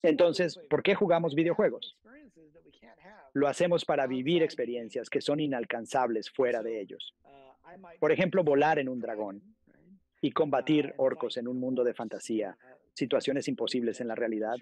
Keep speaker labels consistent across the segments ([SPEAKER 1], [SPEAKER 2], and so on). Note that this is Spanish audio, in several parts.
[SPEAKER 1] Entonces, ¿por qué jugamos videojuegos? Lo hacemos para vivir experiencias que son inalcanzables fuera de ellos. Por ejemplo, volar en un dragón y combatir orcos en un mundo de fantasía, situaciones imposibles en la realidad.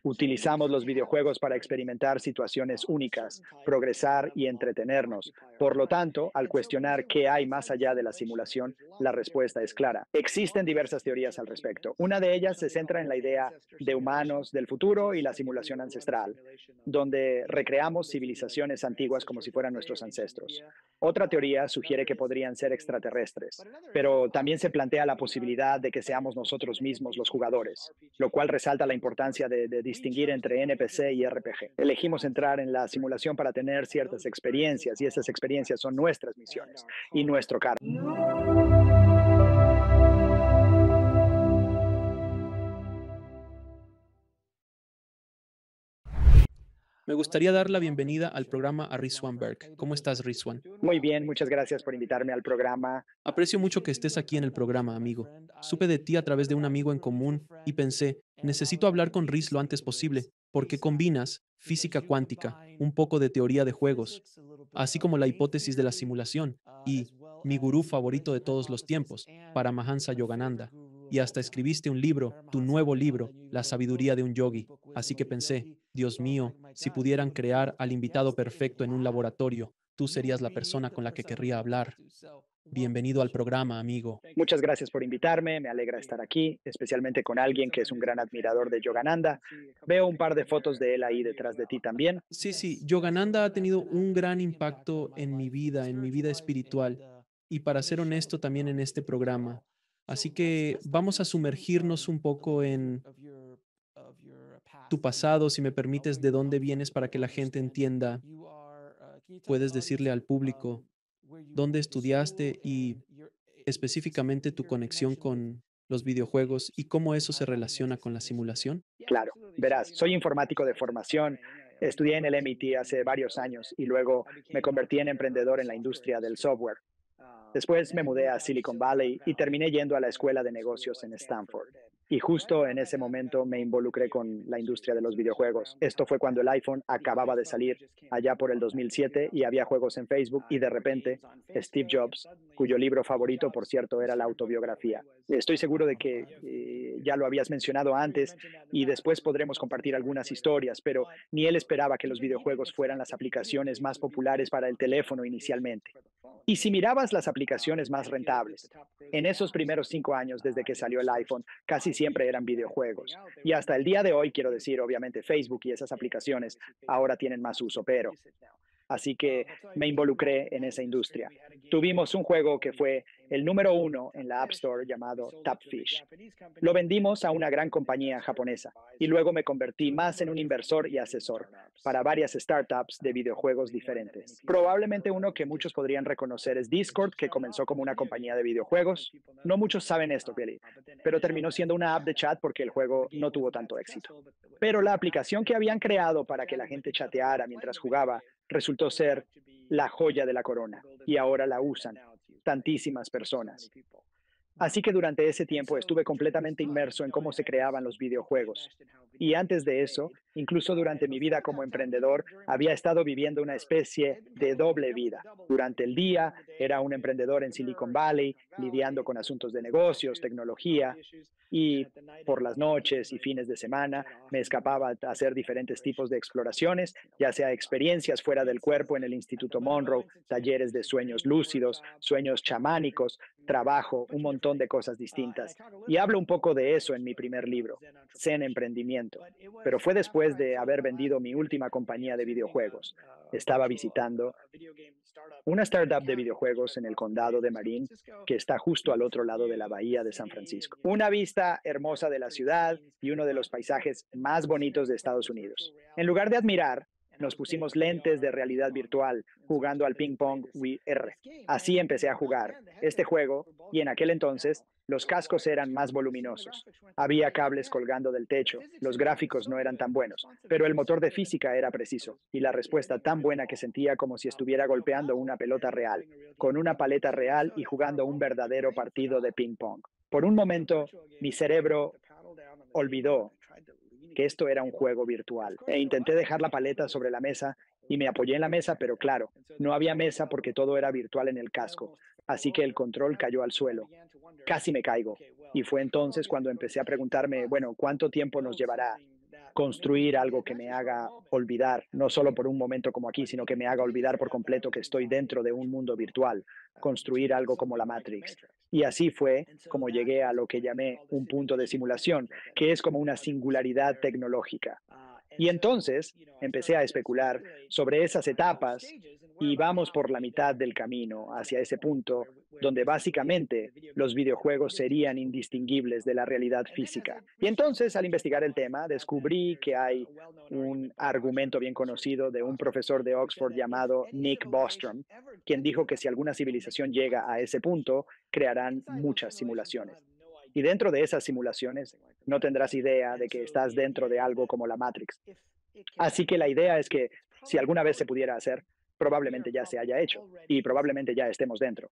[SPEAKER 1] Utilizamos los videojuegos para experimentar situaciones únicas, progresar y entretenernos. Por lo tanto, al cuestionar qué hay más allá de la simulación, la respuesta es clara. Existen diversas teorías al respecto. Una de ellas se centra en la idea de humanos del futuro y la simulación ancestral, donde recreamos civilizaciones antiguas como si fueran nuestros ancestros. Otra teoría sugiere que podrían ser extraterrestres, pero también se plantea la posibilidad de que seamos nosotros mismos los jugadores, lo cual resalta la importancia de distinguir entre NPC y RPG. Elegimos entrar en la simulación para tener ciertas experiencias y esas experiencias son nuestras misiones y nuestro karma.
[SPEAKER 2] Me gustaría dar la bienvenida al programa a Rizwan Berg. ¿Cómo estás, Rizwan?
[SPEAKER 1] Muy bien, muchas gracias por invitarme al programa.
[SPEAKER 2] Aprecio mucho que estés aquí en el programa, amigo. Supe de ti a través de un amigo en común y pensé, necesito hablar con Riz lo antes posible, porque combinas física cuántica, un poco de teoría de juegos, así como la hipótesis de la simulación, y mi gurú favorito de todos los tiempos, Paramahansa Yogananda. Y hasta escribiste un libro, tu nuevo libro, La sabiduría de un yogi. Así que pensé, Dios mío, si pudieran crear al invitado perfecto en un laboratorio, tú serías la persona con la que querría hablar. Bienvenido al programa, amigo.
[SPEAKER 1] Muchas gracias por invitarme, me alegra estar aquí, especialmente con alguien que es un gran admirador de Yogananda. Veo un par de fotos de él ahí detrás de ti también.
[SPEAKER 2] Sí, sí, Yogananda ha tenido un gran impacto en mi vida espiritual y para ser honesto también en este programa. Así que vamos a sumergirnos un poco en tu pasado, si me permites, de dónde vienes para que la gente entienda. Puedes decirle al público dónde estudiaste y específicamente tu conexión con los videojuegos y cómo eso se relaciona con la simulación.
[SPEAKER 1] Claro, verás, soy informático de formación, estudié en el MIT hace varios años y luego me convertí en emprendedor en la industria del software. Después me mudé a Silicon Valley y terminé yendo a la escuela de negocios en Stanford. Y justo en ese momento me involucré con la industria de los videojuegos. Esto fue cuando el iPhone acababa de salir allá por el 2007 y había juegos en Facebook y de repente Steve Jobs, cuyo libro favorito, por cierto, era la autobiografía. Estoy seguro de que ya lo habías mencionado antes y después podremos compartir algunas historias, pero ni él esperaba que los videojuegos fueran las aplicaciones más populares para el teléfono inicialmente. Y si mirabas las aplicaciones más rentables, en esos primeros 5 años desde que salió el iPhone, casi siempre eran videojuegos. Y hasta el día de hoy, quiero decir, obviamente Facebook y esas aplicaciones ahora tienen más uso, pero así que me involucré en esa industria. Tuvimos un juego que fue el número uno en la App Store llamado Tapfish. Lo vendimos a una gran compañía japonesa y luego me convertí más en un inversor y asesor para varias startups de videojuegos diferentes. Probablemente uno que muchos podrían reconocer es Discord, que comenzó como una compañía de videojuegos. No muchos saben esto, Billy, pero terminó siendo una app de chat porque el juego no tuvo tanto éxito. Pero la aplicación que habían creado para que la gente chateara mientras jugaba resultó ser la joya de la corona y ahora la usan tantísimas personas. Así que durante ese tiempo estuve completamente inmerso en cómo se creaban los videojuegos. Y antes de eso, incluso durante mi vida como emprendedor, había estado viviendo una especie de doble vida. Durante el día era un emprendedor en Silicon Valley, lidiando con asuntos de negocios, tecnología, y por las noches y fines de semana me escapaba a hacer diferentes tipos de exploraciones, ya sea experiencias fuera del cuerpo en el Instituto Monroe, talleres de sueños lúcidos, sueños chamánicos, trabajo, un montón de cosas distintas. Y hablo un poco de eso en mi primer libro, Zen Emprendimiento. Pero fue después de haber vendido mi última compañía de videojuegos. Estaba visitando una startup de videojuegos en el condado de Marin, que está justo al otro lado de la bahía de San Francisco. Una vista hermosa de la ciudad y uno de los paisajes más bonitos de Estados Unidos. En lugar de admirar, nos pusimos lentes de realidad virtual jugando al ping pong Wii R. Así empecé a jugar este juego y en aquel entonces los cascos eran más voluminosos. Había cables colgando del techo, los gráficos no eran tan buenos, pero el motor de física era preciso y la respuesta tan buena que sentía como si estuviera golpeando una pelota real, con una paleta real y jugando un verdadero partido de ping pong. Por un momento, mi cerebro olvidó que esto era un juego virtual. E intenté dejar la paleta sobre la mesa y me apoyé en la mesa, pero claro, no había mesa porque todo era virtual en el casco. Así que el control cayó al suelo. Casi me caigo. Y fue entonces cuando empecé a preguntarme, bueno, ¿cuánto tiempo nos llevará construir algo que me haga olvidar, no solo por un momento como aquí, sino que me haga olvidar por completo que estoy dentro de un mundo virtual, construir algo como la Matrix? Y así fue como llegué a lo que llamé un punto de simulación, que es como una singularidad tecnológica. Y entonces empecé a especular sobre esas etapas y vamos por la mitad del camino hacia ese punto donde básicamente los videojuegos serían indistinguibles de la realidad física. Y entonces, al investigar el tema, descubrí que hay un argumento bien conocido de un profesor de Oxford llamado Nick Bostrom, quien dijo que si alguna civilización llega a ese punto, crearán muchas simulaciones. Y dentro de esas simulaciones, no tendrás idea de que estás dentro de algo como la Matrix. Así que la idea es que si alguna vez se pudiera hacer, probablemente ya se haya hecho y probablemente ya estemos dentro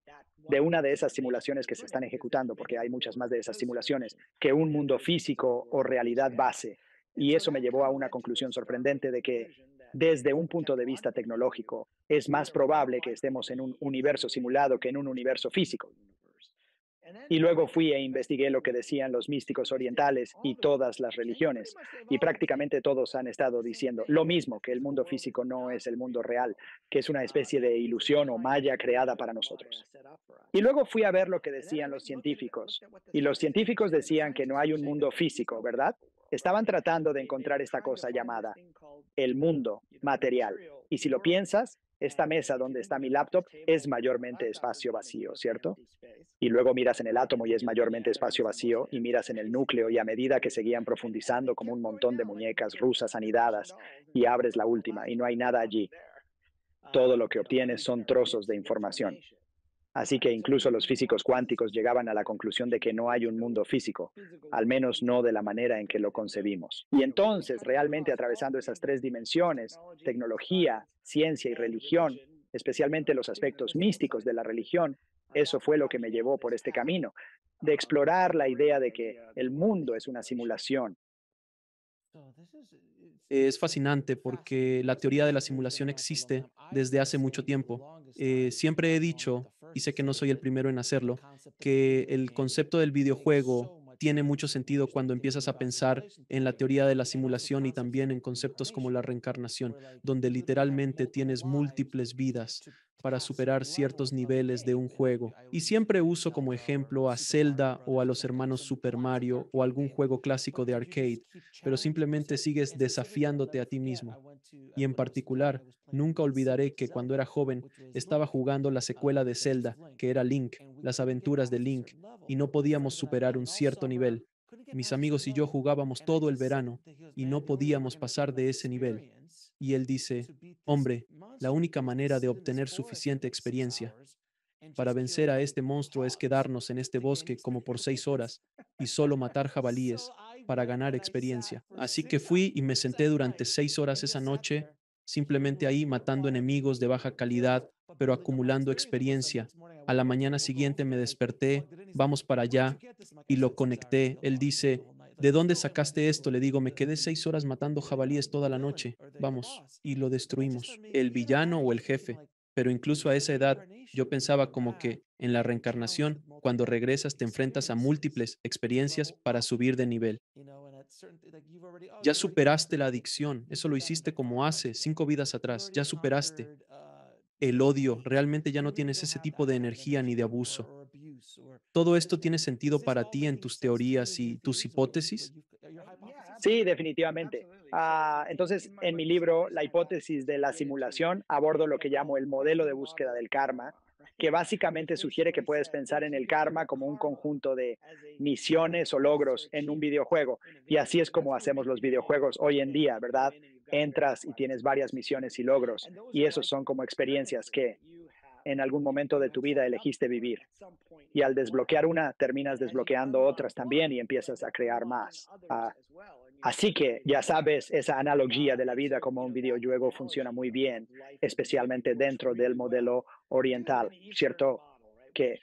[SPEAKER 1] de una de esas simulaciones que se están ejecutando, porque hay muchas más de esas simulaciones, que un mundo físico o realidad base. Y eso me llevó a una conclusión sorprendente de que desde un punto de vista tecnológico es más probable que estemos en un universo simulado que en un universo físico. Y luego fui e investigué lo que decían los místicos orientales y todas las religiones. Y prácticamente todos han estado diciendo lo mismo, que el mundo físico no es el mundo real, que es una especie de ilusión o malla creada para nosotros. Y luego fui a ver lo que decían los científicos. Y los científicos decían que no hay un mundo físico, ¿verdad? Estaban tratando de encontrar esta cosa llamada el mundo material. Y si lo piensas, esta mesa donde está mi laptop es mayormente espacio vacío, ¿cierto? Y luego miras en el átomo y es mayormente espacio vacío, y miras en el núcleo y a medida que seguían profundizando como un montón de muñecas rusas anidadas, y abres la última y no hay nada allí. Todo lo que obtienes son trozos de información. Así que incluso los físicos cuánticos llegaban a la conclusión de que no hay un mundo físico, al menos no de la manera en que lo concebimos. Y entonces, realmente atravesando esas tres dimensiones, tecnología, ciencia y religión, especialmente los aspectos místicos de la religión, eso fue lo que me llevó por este camino, de explorar la idea de que el mundo es una simulación.
[SPEAKER 2] Es fascinante porque la teoría de la simulación existe desde hace mucho tiempo. Siempre he dicho, y sé que no soy el primero en hacerlo, que el concepto del videojuego tiene mucho sentido cuando empiezas a pensar en la teoría de la simulación y también en conceptos como la reencarnación, donde literalmente tienes múltiples vidas para superar ciertos niveles de un juego. Y siempre uso como ejemplo a Zelda o a los hermanos Super Mario o algún juego clásico de arcade, pero simplemente sigues desafiándote a ti mismo. Y en particular, nunca olvidaré que cuando era joven estaba jugando la secuela de Zelda, que era Link, las aventuras de Link, y no podíamos superar un cierto nivel. Mis amigos y yo jugábamos todo el verano y no podíamos pasar de ese nivel. Y él dice, hombre, la única manera de obtener suficiente experiencia para vencer a este monstruo es quedarnos en este bosque como por 6 horas y solo matar jabalíes para ganar experiencia. Así que fui y me senté durante 6 horas esa noche, simplemente ahí matando enemigos de baja calidad, pero acumulando experiencia. A la mañana siguiente me desperté, vamos para allá y lo conecté. Él dice, ¿de dónde sacaste esto? Le digo, me quedé 6 horas matando jabalíes toda la noche. Vamos, y lo destruimos. El villano o el jefe. Pero incluso a esa edad yo pensaba como que en la reencarnación, cuando regresas, te enfrentas a múltiples experiencias para subir de nivel. Ya superaste la adicción, eso lo hiciste como hace 5 vidas atrás, ya superaste el odio, realmente ya no tienes ese tipo de energía ni de abuso. ¿Todo esto tiene sentido para ti en tus teorías y tus hipótesis?
[SPEAKER 1] Sí, definitivamente. Entonces, en mi libro, La hipótesis de la simulación, abordo lo que llamo el modelo de búsqueda del karma, que básicamente sugiere que puedes pensar en el karma como un conjunto de misiones o logros en un videojuego. Y así es como hacemos los videojuegos hoy en día, ¿verdad? Entras y tienes varias misiones y logros, y esos son como experiencias que en algún momento de tu vida elegiste vivir. Y al desbloquear una, terminas desbloqueando otras también y empiezas a crear más. Así que ya sabes, esa analogía de la vida como un videojuego funciona muy bien, especialmente dentro del modelo oriental, ¿cierto? Que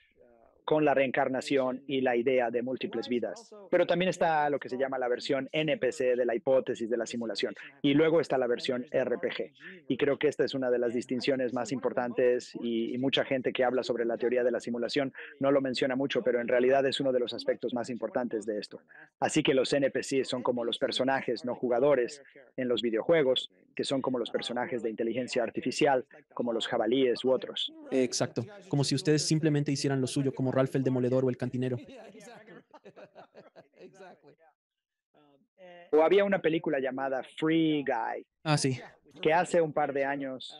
[SPEAKER 1] con la reencarnación y la idea de múltiples vidas. Pero también está lo que se llama la versión NPC de la hipótesis de la simulación. Y luego está la versión RPG. Y creo que esta es una de las distinciones más importantes y mucha gente que habla sobre la teoría de la simulación no lo menciona mucho, pero en realidad es uno de los aspectos más importantes de esto. Así que los NPC son como los personajes no jugadores en los videojuegos, que son como los personajes de inteligencia artificial, como los jabalíes u otros.
[SPEAKER 2] Exacto, como si ustedes simplemente hicieran lo suyo, como Ralph el Demoledor o el Cantinero.
[SPEAKER 1] O había una película llamada Free Guy,
[SPEAKER 2] Ah, sí.
[SPEAKER 1] que hace un par de años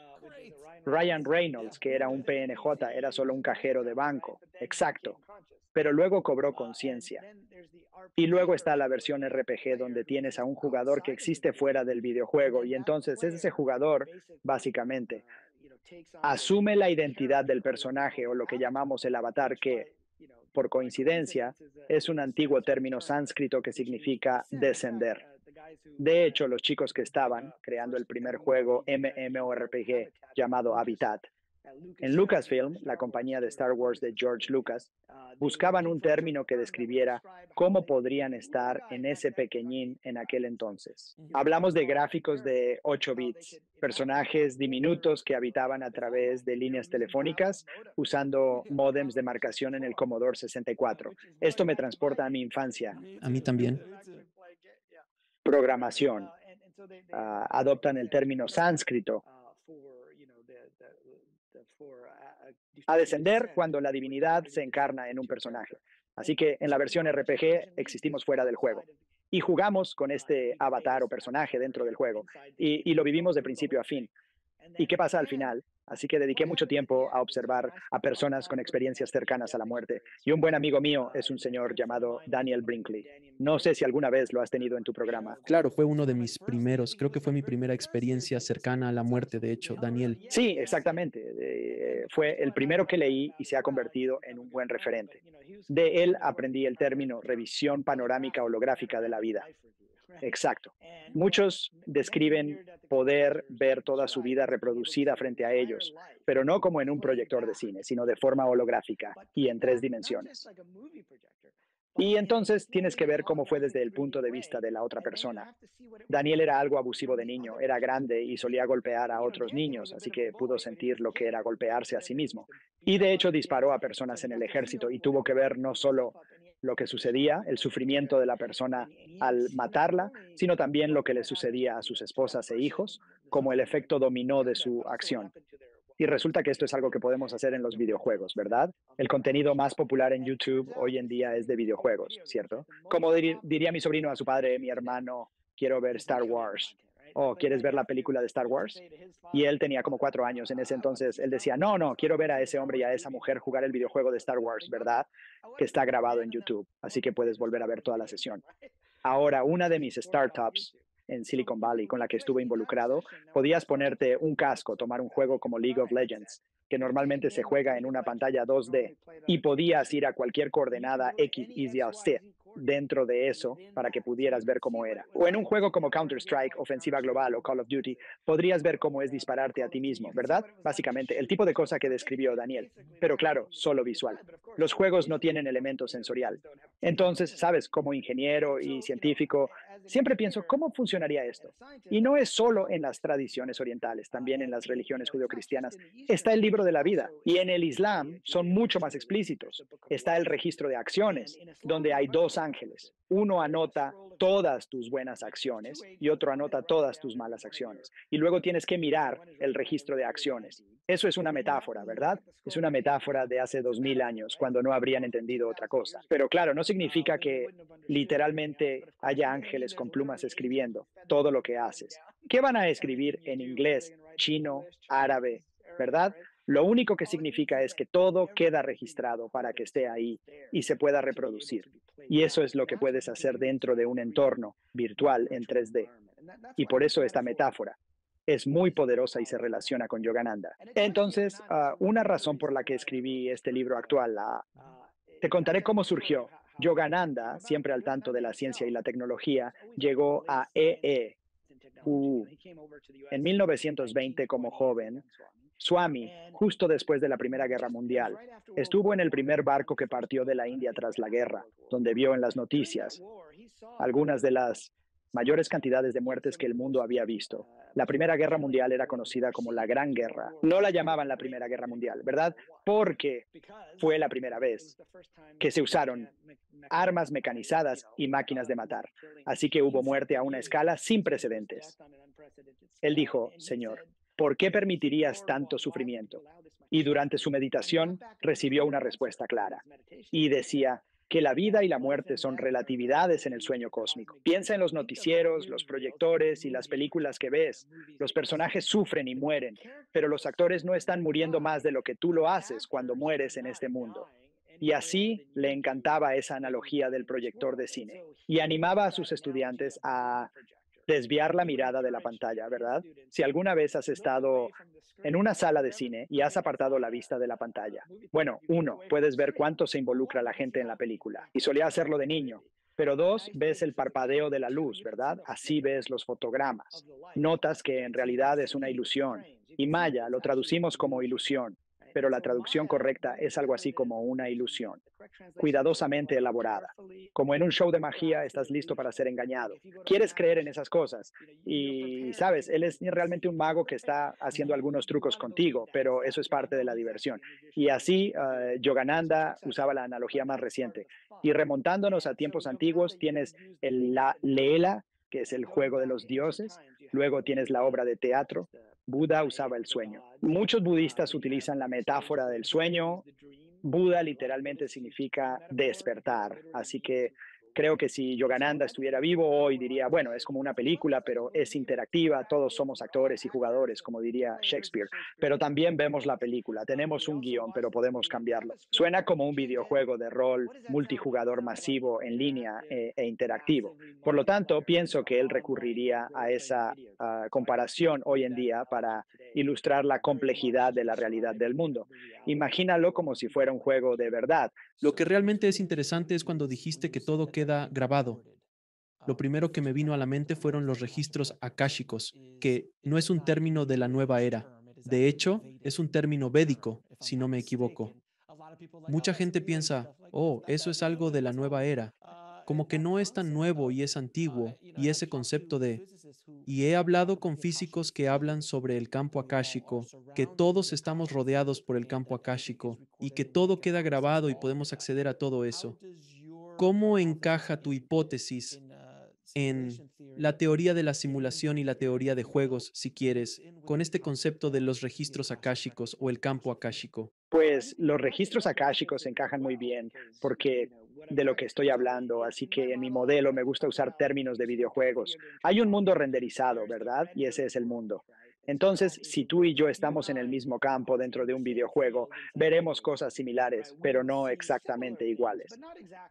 [SPEAKER 1] Ryan Reynolds, que era un PNJ, era solo un cajero de banco. Exacto. Pero luego cobró conciencia. Y luego está la versión RPG donde tienes a un jugador que existe fuera del videojuego y entonces es ese jugador, básicamente, asume la identidad del personaje o lo que llamamos el avatar, que, por coincidencia, es un antiguo término sánscrito que significa descender. De hecho, los chicos que estaban creando el primer juego MMORPG llamado Habitat, en Lucasfilm, la compañía de Star Wars de George Lucas, buscaban un término que describiera cómo podrían estar en ese pequeñín en aquel entonces. Hablamos de gráficos de 8 bits, personajes diminutos que habitaban a través de líneas telefónicas usando módems de marcación en el Commodore 64. Esto me transporta a mi infancia.
[SPEAKER 2] A mí también.
[SPEAKER 1] Programación. Adoptan el término sánscrito a descender cuando la divinidad se encarna en un personaje. Así que en la versión RPG existimos fuera del juego y jugamos con este avatar o personaje dentro del juego y lo vivimos de principio a fin. ¿Y qué pasa al final? Así que dediqué mucho tiempo a observar a personas con experiencias cercanas a la muerte. Y un buen amigo mío es un señor llamado Daniel Brinkley. No sé si alguna vez lo has tenido en tu programa.
[SPEAKER 2] Claro, fue uno de mis primeros, creo que fue mi primera experiencia cercana a la muerte, de hecho, Daniel.
[SPEAKER 1] Sí, exactamente. Fue el primero que leí y se ha convertido en un buen referente. De él aprendí el término revisión panorámica holográfica de la vida. Exacto. Muchos describen poder ver toda su vida reproducida frente a ellos, pero no como en un proyector de cine, sino de forma holográfica y en 3 dimensiones. Y entonces tienes que ver cómo fue desde el punto de vista de la otra persona. Daniel era algo abusivo de niño, era grande y solía golpear a otros niños, así que pudo sentir lo que era golpearse a sí mismo. Y de hecho disparó a personas en el ejército y tuvo que ver no solo lo que sucedía, el sufrimiento de la persona al matarla, sino también lo que le sucedía a sus esposas e hijos, como el efecto dominó de su acción. Y resulta que esto es algo que podemos hacer en los videojuegos, ¿verdad? El contenido más popular en YouTube hoy en día es de videojuegos, ¿cierto? Como diría mi sobrino a su padre, mi hermano, quiero ver Star Wars. ¿O quieres ver la película de Star Wars? Y él tenía como 4 años en ese entonces. Él decía, no, no, quiero ver a ese hombre y a esa mujer jugar el videojuego de Star Wars, ¿verdad? Que está grabado en YouTube. Así que puedes volver a ver toda la sesión. Ahora, una de mis startups en Silicon Valley con la que estuve involucrado, podías ponerte un casco, tomar un juego como League of Legends, que normalmente se juega en una pantalla 2D, y podías ir a cualquier coordenada X, Y o Z dentro de eso para que pudieras ver cómo era. O en un juego como Counter-Strike, Ofensiva Global o Call of Duty, podrías ver cómo es dispararte a ti mismo, ¿verdad? Básicamente, el tipo de cosa que describió Daniel. Pero claro, solo visual. Los juegos no tienen elemento sensorial. Entonces, sabes, como ingeniero y científico, siempre pienso, ¿cómo funcionaría esto? Y no es solo en las tradiciones orientales, también en las religiones judeocristianas. Está el libro de la vida y en el Islam son mucho más explícitos. Está el registro de acciones, donde hay dos ángeles. Uno anota todas tus buenas acciones y otro anota todas tus malas acciones. Y luego tienes que mirar el registro de acciones. Eso es una metáfora, ¿verdad? Es una metáfora de hace 2000 años, cuando no habrían entendido otra cosa. Pero claro, no significa que literalmente haya ángeles con plumas escribiendo todo lo que haces. ¿Qué van a escribir en inglés, chino, árabe, verdad? Lo único que significa es que todo queda registrado para que esté ahí y se pueda reproducir. Y eso es lo que puedes hacer dentro de un entorno virtual en 3D. Y por eso esta metáfora es muy poderosa y se relaciona con Yogananda. Entonces, una razón por la que escribí este libro actual, te contaré cómo surgió. Yogananda, siempre al tanto de la ciencia y la tecnología, llegó a en 1920 como joven Swami, justo después de la Primera Guerra Mundial. Estuvo en el primer barco que partió de la India tras la guerra, donde vio en las noticias algunas de las mayores cantidades de muertes que el mundo había visto. La Primera Guerra Mundial era conocida como la Gran Guerra. No la llamaban la Primera Guerra Mundial, ¿verdad? Porque fue la primera vez que se usaron armas mecanizadas y máquinas de matar. Así que hubo muerte a una escala sin precedentes. Él dijo, Señor, ¿por qué permitirías tanto sufrimiento? Y durante su meditación recibió una respuesta clara. Y decía que la vida y la muerte son relatividades en el sueño cósmico. Piensa en los noticieros, los proyectores y las películas que ves. Los personajes sufren y mueren, pero los actores no están muriendo más de lo que tú lo haces cuando mueres en este mundo. Y así le encantaba esa analogía del proyector de cine y animaba a sus estudiantes a desviar la mirada de la pantalla, ¿verdad? Si alguna vez has estado en una sala de cine y has apartado la vista de la pantalla, bueno, uno, puedes ver cuánto se involucra la gente en la película, y solía hacerlo de niño. Pero dos, ves el parpadeo de la luz, ¿verdad? Así ves los fotogramas. Notas que en realidad es una ilusión. Y Maya lo traducimos como ilusión, pero la traducción correcta es algo así como una ilusión, cuidadosamente elaborada. Como en un show de magia, estás listo para ser engañado. Quieres creer en esas cosas. Y, sabes, él es realmente un mago que está haciendo algunos trucos contigo, pero eso es parte de la diversión. Y así, Yogananda usaba la analogía más reciente. Y remontándonos a tiempos antiguos, tienes la Leela, que es el juego de los dioses. Luego tienes la obra de teatro. Buda usaba el sueño. Muchos budistas utilizan la metáfora del sueño. Buda literalmente significa despertar, así que creo que si Yogananda estuviera vivo hoy diría, bueno, es como una película, pero es interactiva, todos somos actores y jugadores, como diría Shakespeare, pero también vemos la película, tenemos un guión, pero podemos cambiarlo. Suena como un videojuego de rol multijugador masivo en línea interactivo. Por lo tanto, pienso que él recurriría a esa comparación hoy en día para ilustrar la complejidad de la realidad del mundo. Imagínalo como si fuera un juego de verdad.
[SPEAKER 2] Lo que realmente es interesante es cuando dijiste que todo queda grabado. Lo primero que me vino a la mente fueron los registros akáshicos, que no es un término de la nueva era. De hecho, es un término védico, si no me equivoco. Mucha gente piensa, oh, eso es algo de la nueva era, como que no es tan nuevo y es antiguo, y ese concepto de, y he hablado con físicos que hablan sobre el campo akáshico, que todos estamos rodeados por el campo akáshico, y que todo queda grabado y podemos acceder a todo eso. ¿Cómo encaja tu hipótesis en la teoría de la simulación y la teoría de juegos, si quieres, con este concepto de los registros akáshicos o el campo akáshico?
[SPEAKER 1] Pues los registros akáshicos encajan muy bien porque de lo que estoy hablando, así que en mi modelo me gusta usar términos de videojuegos. Hay un mundo renderizado, ¿verdad? Y ese es el mundo. Entonces, si tú y yo estamos en el mismo campo dentro de un videojuego, veremos cosas similares, pero no exactamente iguales.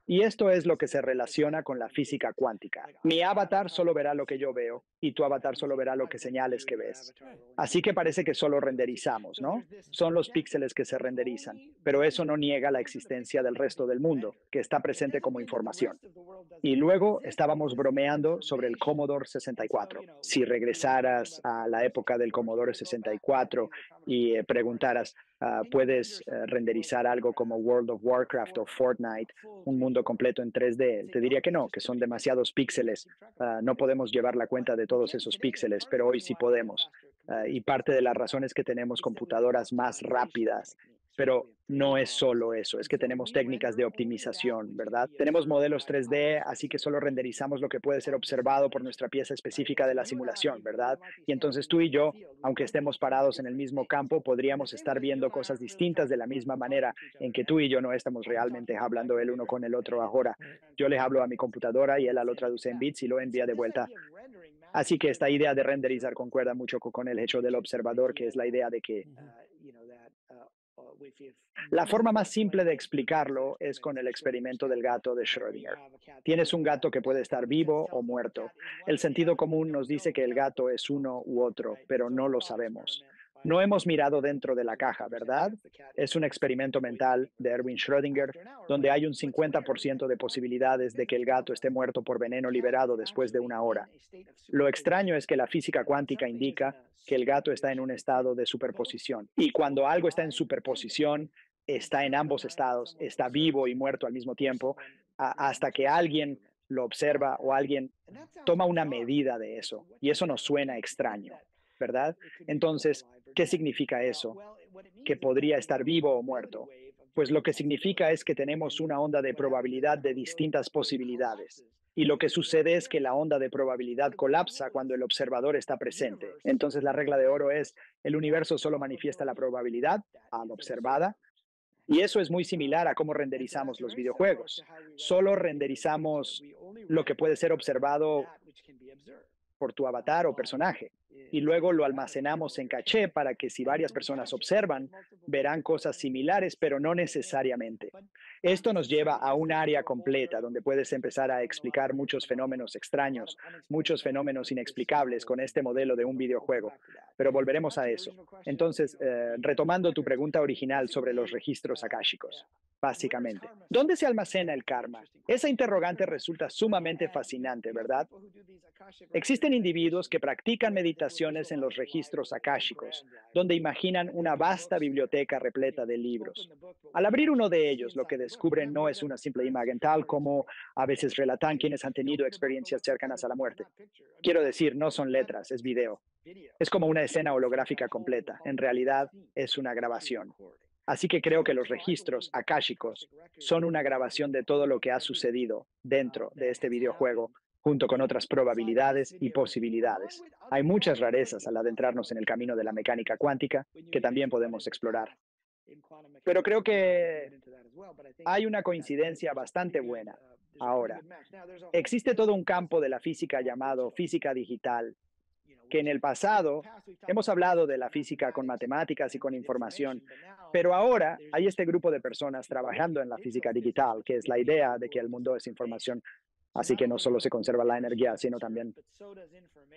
[SPEAKER 1] Y esto es lo que se relaciona con la física cuántica. Mi avatar solo verá lo que yo veo y tu avatar solo verá lo que señales que ves. Así que parece que solo renderizamos, ¿no? Son los píxeles que se renderizan, pero eso no niega la existencia del resto del mundo, que está presente como información. Y luego estábamos bromeando sobre el Commodore 64. Si regresaras a la época del Commodore 64 y preguntaras, ¿puedes renderizar algo como World of Warcraft o Fortnite, un mundo completo en 3D? Te diría que no, que son demasiados píxeles. No podemos llevar la cuenta de todos esos píxeles, pero hoy sí podemos. Y parte de la razón es que tenemos computadoras más rápidas, pero no es solo eso, es que tenemos técnicas de optimización, ¿verdad? Tenemos modelos 3D, así que solo renderizamos lo que puede ser observado por nuestra pieza específica de la simulación, ¿verdad? Y entonces tú y yo, aunque estemos parados en el mismo campo, podríamos estar viendo cosas distintas de la misma manera en que tú y yo no estamos realmente hablando el uno con el otro ahora. Yo le hablo a mi computadora y él lo traduce en bits y lo envía de vuelta. Así que esta idea de renderizar concuerda mucho con el hecho del observador, que es la idea de que la forma más simple de explicarlo es con el experimento del gato de Schrödinger. Tienes un gato que puede estar vivo o muerto. El sentido común nos dice que el gato es uno u otro, pero no lo sabemos. No hemos mirado dentro de la caja, ¿verdad? Es un experimento mental de Erwin Schrödinger, donde hay un 50% de posibilidades de que el gato esté muerto por veneno liberado después de una hora. Lo extraño es que la física cuántica indica que el gato está en un estado de superposición. Y cuando algo está en superposición, está en ambos estados, está vivo y muerto al mismo tiempo, hasta que alguien lo observa o alguien toma una medida de eso. Y eso nos suena extraño, ¿verdad? Entonces, ¿qué significa eso? Que podría estar vivo o muerto. Pues lo que significa es que tenemos una onda de probabilidad de distintas posibilidades. Y lo que sucede es que la onda de probabilidad colapsa cuando el observador está presente. Entonces la regla de oro es, el universo solo manifiesta la probabilidad al observada, y eso es muy similar a cómo renderizamos los videojuegos. Solo renderizamos lo que puede ser observado por tu avatar o personaje. Y luego lo almacenamos en caché para que si varias personas observan, verán cosas similares, pero no necesariamente. Esto nos lleva a un área completa donde puedes empezar a explicar muchos fenómenos extraños, muchos fenómenos inexplicables con este modelo de un videojuego. Pero volveremos a eso. Entonces, retomando tu pregunta original sobre los registros akáshicos, básicamente, ¿dónde se almacena el karma? Esa interrogante resulta sumamente fascinante, ¿verdad? Existen individuos que practican meditaciones en los registros akáshicos, donde imaginan una vasta biblioteca repleta de libros. Al abrir uno de ellos, lo que descubren no es una simple imagen tal como a veces relatan quienes han tenido experiencias cercanas a la muerte. Quiero decir, no son letras, es video. Es como una escena holográfica completa. En realidad, es una grabación. Así que creo que los registros akáshicos son una grabación de todo lo que ha sucedido dentro de este videojuego, junto con otras probabilidades y posibilidades. Hay muchas rarezas al adentrarnos en el camino de la mecánica cuántica que también podemos explorar. Pero creo que hay una coincidencia bastante buena. Ahora, existe todo un campo de la física llamado física digital, que en el pasado hemos hablado de la física con matemáticas y con información, pero ahora hay este grupo de personas trabajando en la física digital, que es la idea de que el mundo es información. Así que no solo se conserva la energía, sino también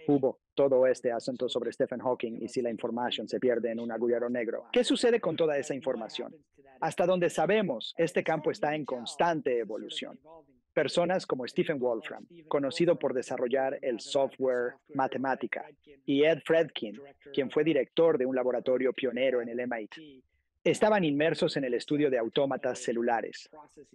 [SPEAKER 1] hubo todo este asunto sobre Stephen Hawking y si la información se pierde en un agujero negro. ¿Qué sucede con toda esa información? Hasta donde sabemos, este campo está en constante evolución. Personas como Stephen Wolfram, conocido por desarrollar el software Matemática, y Ed Fredkin, quien fue director de un laboratorio pionero en el MIT, estaban inmersos en el estudio de autómatas celulares.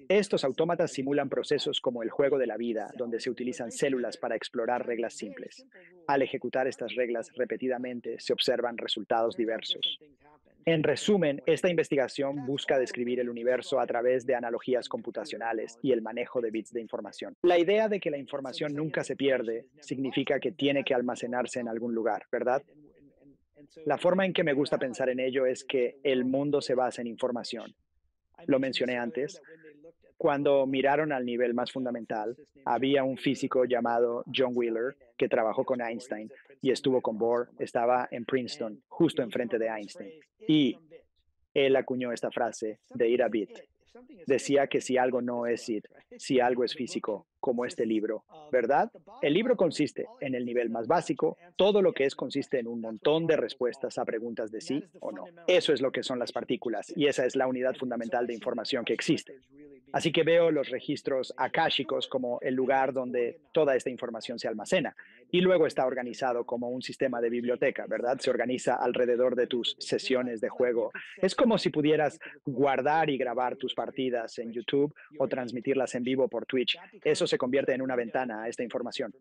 [SPEAKER 1] Estos autómatas simulan procesos como el juego de la vida, donde se utilizan células para explorar reglas simples. Al ejecutar estas reglas repetidamente, se observan resultados diversos. En resumen, esta investigación busca describir el universo a través de analogías computacionales y el manejo de bits de información. La idea de que la información nunca se pierde significa que tiene que almacenarse en algún lugar, ¿verdad? La forma en que me gusta pensar en ello es que el mundo se basa en información. Lo mencioné antes. Cuando miraron al nivel más fundamental, había un físico llamado John Wheeler que trabajó con Einstein y estuvo con Bohr, estaba en Princeton, justo enfrente de Einstein. Y él acuñó esta frase de ir a bit. Decía que si algo no es it, si algo es físico, como este libro, ¿verdad? El libro consiste, en el nivel más básico, todo lo que es consiste en un montón de respuestas a preguntas de sí o no. Eso es lo que son las partículas y esa es la unidad fundamental de información que existe. Así que veo los registros akáshicos como el lugar donde toda esta información se almacena y luego está organizado como un sistema de biblioteca, ¿verdad? Se organiza alrededor de tus sesiones de juego. Es como si pudieras guardar y grabar tus partidas en YouTube o transmitirlas en vivo por Twitch. Eso se convierte en una ventana a esta información.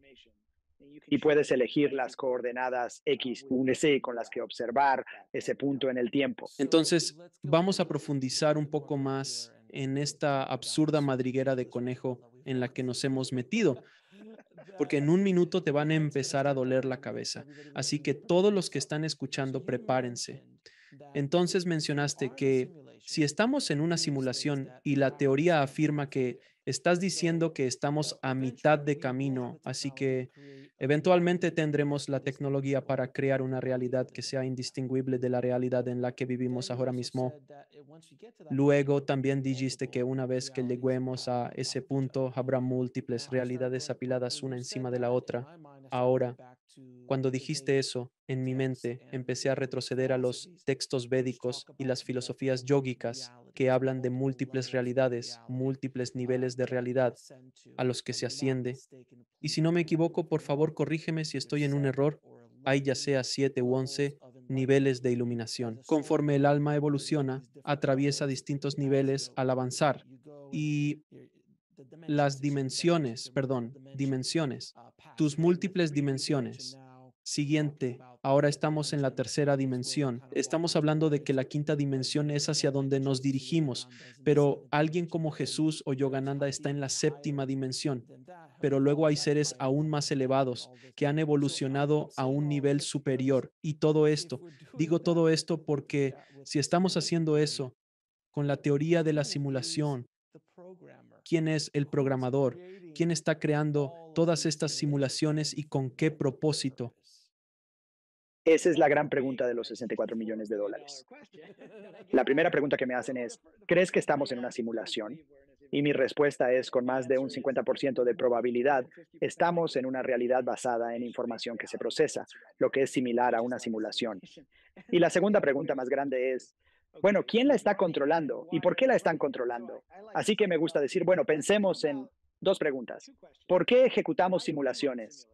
[SPEAKER 1] Y puedes elegir las coordenadas X, un C con las que observar ese punto en el tiempo.
[SPEAKER 2] Entonces, vamos a profundizar un poco más en esta absurda madriguera de conejo en la que nos hemos metido, porque en un minuto te van a empezar a doler la cabeza. Así que todos los que están escuchando, prepárense. Entonces mencionaste que si estamos en una simulación y la teoría afirma que estás diciendo que estamos a mitad de camino, así que eventualmente tendremos la tecnología para crear una realidad que sea indistinguible de la realidad en la que vivimos ahora mismo. Luego también dijiste que una vez que lleguemos a ese punto habrá múltiples realidades apiladas una encima de la otra. Ahora, Cuando dijiste eso, en mi mente empecé a retroceder a los textos védicos y las filosofías yógicas que hablan de múltiples realidades, múltiples niveles de realidad a los que se asciende. Y si no me equivoco, por favor, corrígeme si estoy en un error. Hay ya sea 7 u 11 niveles de iluminación. Conforme el alma evoluciona, atraviesa distintos niveles al avanzar. Y las dimensiones, perdón, dimensiones, tus múltiples dimensiones. Siguiente, ahora estamos en la tercera dimensión. Estamos hablando de que la quinta dimensión es hacia donde nos dirigimos, pero alguien como Jesús o Yogananda está en la séptima dimensión. Pero luego hay seres aún más elevados que han evolucionado a un nivel superior. Y todo esto, digo todo esto porque si estamos haciendo eso con la teoría de la simulación, quién es el programador, quién está creando todas estas simulaciones y con qué propósito.
[SPEAKER 1] Esa es la gran pregunta de los 64 millones de dólares. La primera pregunta que me hacen es, ¿crees que estamos en una simulación? Y mi respuesta es, con más de un 50% de probabilidad, estamos en una realidad basada en información que se procesa, lo que es similar a una simulación. Y la segunda pregunta más grande es, bueno, ¿quién la está controlando y por qué la están controlando? Así que me gusta decir, bueno, pensemos en dos preguntas. ¿Por qué ejecutamos simulaciones?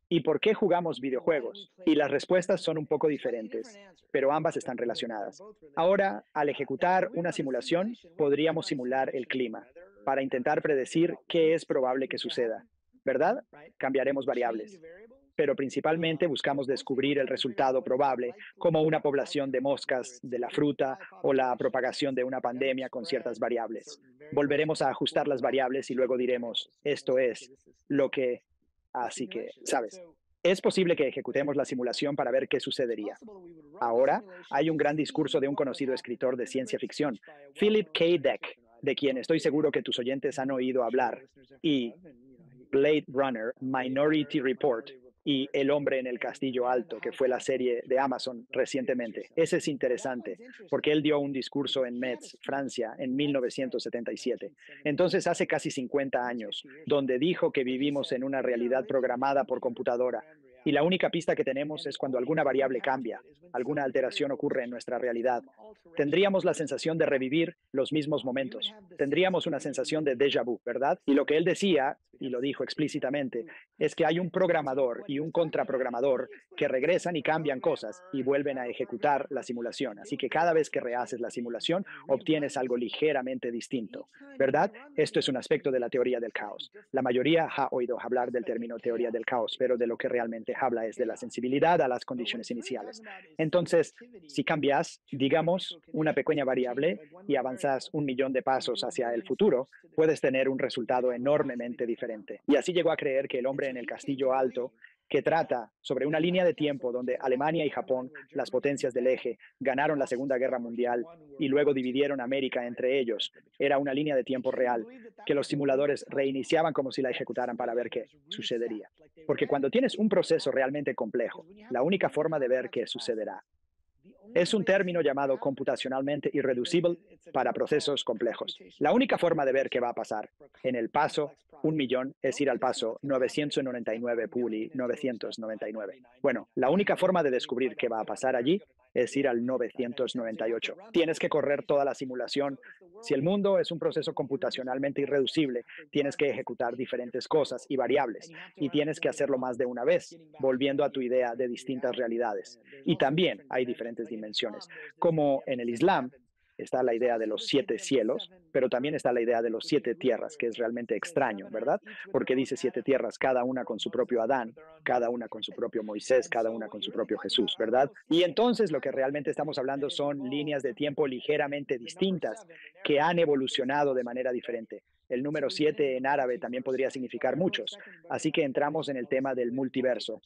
[SPEAKER 1] ¿Y por qué jugamos videojuegos? Y las respuestas son un poco diferentes, pero ambas están relacionadas. Ahora, al ejecutar una simulación, podríamos simular el clima para intentar predecir qué es probable que suceda, ¿verdad? Cambiaremos variables, pero principalmente buscamos descubrir el resultado probable, como una población de moscas de la fruta o la propagación de una pandemia con ciertas variables. Volveremos a ajustar las variables y luego diremos, esto es lo que. Así que, ¿sabes? Es posible que ejecutemos la simulación para ver qué sucedería. Ahora, hay un gran discurso de un conocido escritor de ciencia ficción, Philip K. Dick, de quien estoy seguro que tus oyentes han oído hablar, y Blade Runner, Minority Report y El hombre en el castillo alto, que fue la serie de Amazon recientemente. Ese es interesante, porque él dio un discurso en Metz, Francia, en 1977. Entonces, hace casi 50 años, donde dijo que vivimos en una realidad programada por computadora. Y la única pista que tenemos es cuando alguna variable cambia, alguna alteración ocurre en nuestra realidad. Tendríamos la sensación de revivir los mismos momentos. Tendríamos una sensación de déjà vu, ¿verdad? Y lo que él decía, y lo dijo explícitamente, es que hay un programador y un contraprogramador que regresan y cambian cosas y vuelven a ejecutar la simulación. Así que cada vez que rehaces la simulación, obtienes algo ligeramente distinto, ¿verdad? Esto es un aspecto de la teoría del caos. La mayoría ha oído hablar del término teoría del caos, pero de lo que realmente habla es de la sensibilidad a las condiciones iniciales. Entonces, si cambias, digamos, una pequeña variable y avanzas 1 millón de pasos hacia el futuro, puedes tener un resultado enormemente diferente. Y así llegó a creer que El hombre en el castillo alto, que trata sobre una línea de tiempo donde Alemania y Japón, las potencias del eje, ganaron la Segunda Guerra Mundial y luego dividieron América entre ellos, era una línea de tiempo real, que los simuladores reiniciaban como si la ejecutaran para ver qué sucedería. Porque cuando tienes un proceso realmente complejo, la única forma de ver qué sucederá es un término llamado computacionalmente irreducible para procesos complejos. La única forma de ver qué va a pasar en el paso 1 millón es ir al paso 999 Puli 999. Bueno, la única forma de descubrir qué va a pasar allí es ir al 998. Tienes que correr toda la simulación. Si el mundo es un proceso computacionalmente irreducible, tienes que ejecutar diferentes cosas y variables y tienes que hacerlo más de una vez, volviendo a tu idea de distintas realidades. Y también hay diferentes dimensiones. Como en el Islam está la idea de los 7 cielos, pero también está la idea de los 7 tierras, que es realmente extraño, ¿verdad? Porque dice 7 tierras, cada una con su propio Adán, cada una con su propio Moisés, cada una con su propio Jesús, ¿verdad? Y entonces lo que realmente estamos hablando son líneas de tiempo ligeramente distintas que han evolucionado de manera diferente. El número 7 en árabe también podría significar muchos. Así que entramos en el tema del multiverso.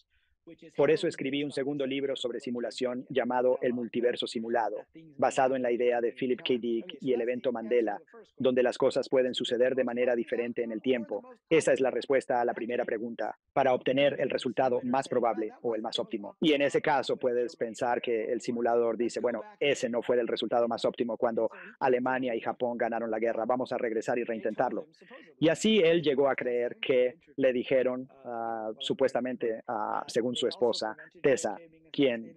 [SPEAKER 1] Por eso escribí un segundo libro sobre simulación llamado El multiverso simulado, basado en la idea de Philip K. Dick y el evento Mandela, donde las cosas pueden suceder de manera diferente en el tiempo. Esa es la respuesta a la primera pregunta, para obtener el resultado más probable o el más óptimo. Y en ese caso puedes pensar que el simulador dice, bueno, ese no fue el resultado más óptimo cuando Alemania y Japón ganaron la guerra, vamos a regresar y reintentarlo. Y así él llegó a creer que le dijeron, supuestamente, según con su esposa, Tessa, quien,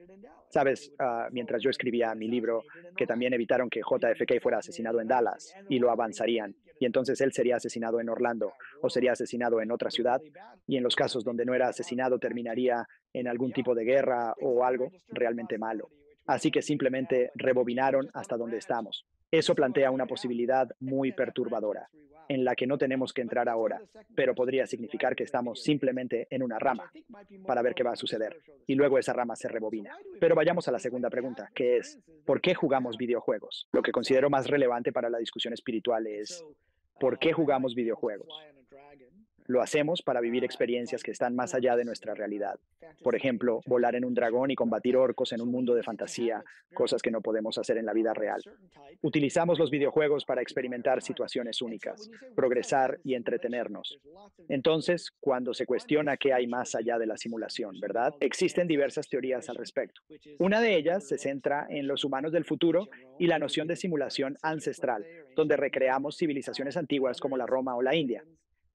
[SPEAKER 1] sabes, mientras yo escribía mi libro, que también evitaron que JFK fuera asesinado en Dallas y lo avanzarían. Y entonces él sería asesinado en Orlando o sería asesinado en otra ciudad. Y en los casos donde no era asesinado, terminaría en algún tipo de guerra o algo realmente malo. Así que simplemente rebobinaron hasta donde estamos. Eso plantea una posibilidad muy perturbadora, en la que no tenemos que entrar ahora, pero podría significar que estamos simplemente en una rama para ver qué va a suceder. Y luego esa rama se rebobina. Pero vayamos a la segunda pregunta, que es, ¿por qué jugamos videojuegos? Lo que considero más relevante para la discusión espiritual es, ¿por qué jugamos videojuegos? Lo hacemos para vivir experiencias que están más allá de nuestra realidad. Por ejemplo, volar en un dragón y combatir orcos en un mundo de fantasía, cosas que no podemos hacer en la vida real. Utilizamos los videojuegos para experimentar situaciones únicas, progresar y entretenernos. Entonces, cuando se cuestiona qué hay más allá de la simulación, ¿verdad? Existen diversas teorías al respecto. Una de ellas se centra en los humanos del futuro y la noción de simulación ancestral, donde recreamos civilizaciones antiguas como la Roma o la India.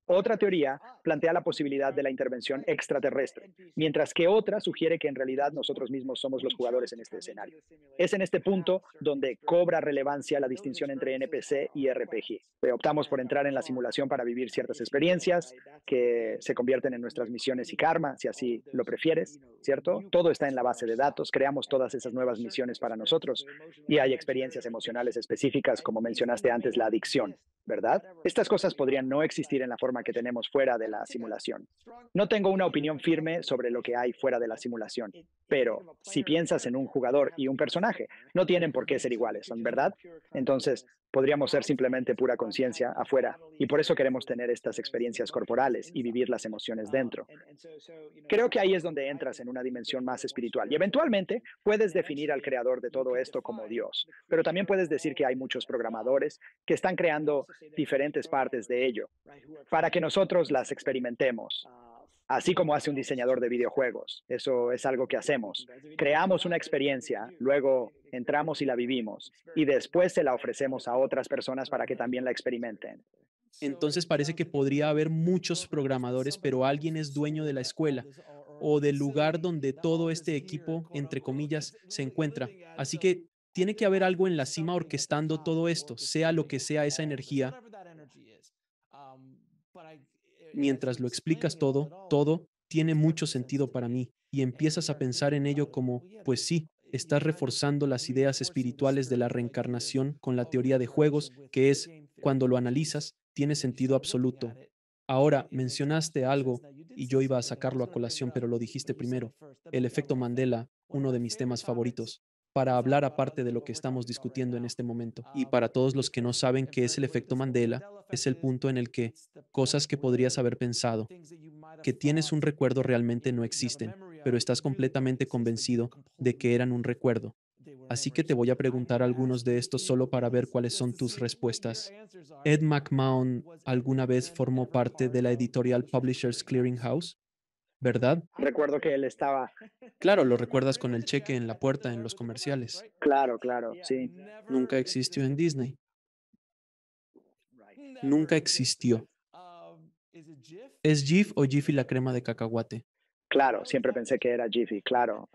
[SPEAKER 1] Otra teoría plantea la posibilidad de la intervención extraterrestre, mientras que otra sugiere que en realidad nosotros mismos somos los jugadores en este escenario. Es en este punto donde cobra relevancia la distinción entre NPC y RPG. Optamos por entrar en la simulación para vivir ciertas experiencias que se convierten en nuestras misiones y karma, si así lo prefieres, ¿cierto? Todo está en la base de datos, creamos todas esas nuevas misiones para nosotros y hay experiencias emocionales específicas, como mencionaste antes, la adicción. ¿Verdad? Estas cosas podrían no existir en la forma que tenemos fuera de la simulación. No tengo una opinión firme sobre lo que hay fuera de la simulación, pero si piensas en un jugador y un personaje, no tienen por qué ser iguales, ¿son verdad? Entonces, podríamos ser simplemente pura conciencia afuera, y por eso queremos tener estas experiencias corporales y vivir las emociones dentro. Creo que ahí es donde entras en una dimensión más espiritual y eventualmente puedes definir al creador de todo esto como Dios, pero también puedes decir que hay muchos programadores que están creando diferentes partes de ello para que nosotros las experimentemos, así como hace un diseñador de videojuegos. Eso es algo que hacemos. Creamos una experiencia, luego entramos y la vivimos y después se la ofrecemos a otras personas para que también la experimenten.
[SPEAKER 2] Entonces parece que podría haber muchos programadores, pero alguien es dueño de la escuela o del lugar donde todo este equipo, entre comillas, se encuentra. Así que tiene que haber algo en la cima orquestando todo esto, sea lo que sea esa energía. Mientras lo explicas todo, todo tiene mucho sentido para mí y empiezas a pensar en ello como, pues sí, estás reforzando las ideas espirituales de la reencarnación con la teoría de juegos, que es, cuando lo analizas, tiene sentido absoluto. Ahora, mencionaste algo y yo iba a sacarlo a colación, pero lo dijiste primero, el efecto Mandela, uno de mis temas favoritos, para hablar aparte de lo que estamos discutiendo en este momento. Y para todos los que no saben qué es el efecto Mandela, es el punto en el que cosas que podrías haber pensado, que tienes un recuerdo realmente no existen, pero estás completamente convencido de que eran un recuerdo. Así que te voy a preguntar algunos de estos solo para ver cuáles son tus respuestas. ¿Ed McMahon alguna vez formó parte de la editorial Publishers Clearing House? ¿Verdad?
[SPEAKER 1] Recuerdo que él estaba,
[SPEAKER 2] Claro, lo recuerdas con el cheque en la puerta en los comerciales.
[SPEAKER 1] claro, claro, sí.
[SPEAKER 2] Nunca existió en Disney. Nunca existió. ¿Es Jif o Jiffy la crema de cacahuate?
[SPEAKER 1] Claro, siempre pensé que era Jiffy, claro.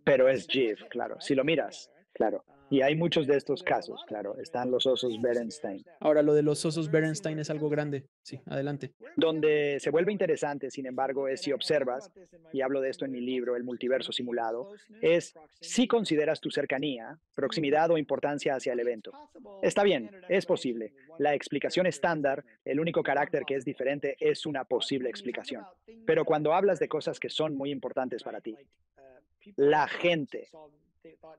[SPEAKER 1] Pero es Jif, claro. Si lo miras, claro. Y hay muchos de estos casos, claro. Están los osos Berenstein.
[SPEAKER 2] Ahora, lo de los osos Berenstein es algo grande. Sí, adelante.
[SPEAKER 1] Donde se vuelve interesante, sin embargo, es si observas, y hablo de esto en mi libro, El multiverso simulado, es si consideras tu cercanía, proximidad o importancia hacia el evento. Está bien, es posible. La explicación estándar, el único carácter que es diferente, es una posible explicación. Pero cuando hablas de cosas que son muy importantes para ti, la gente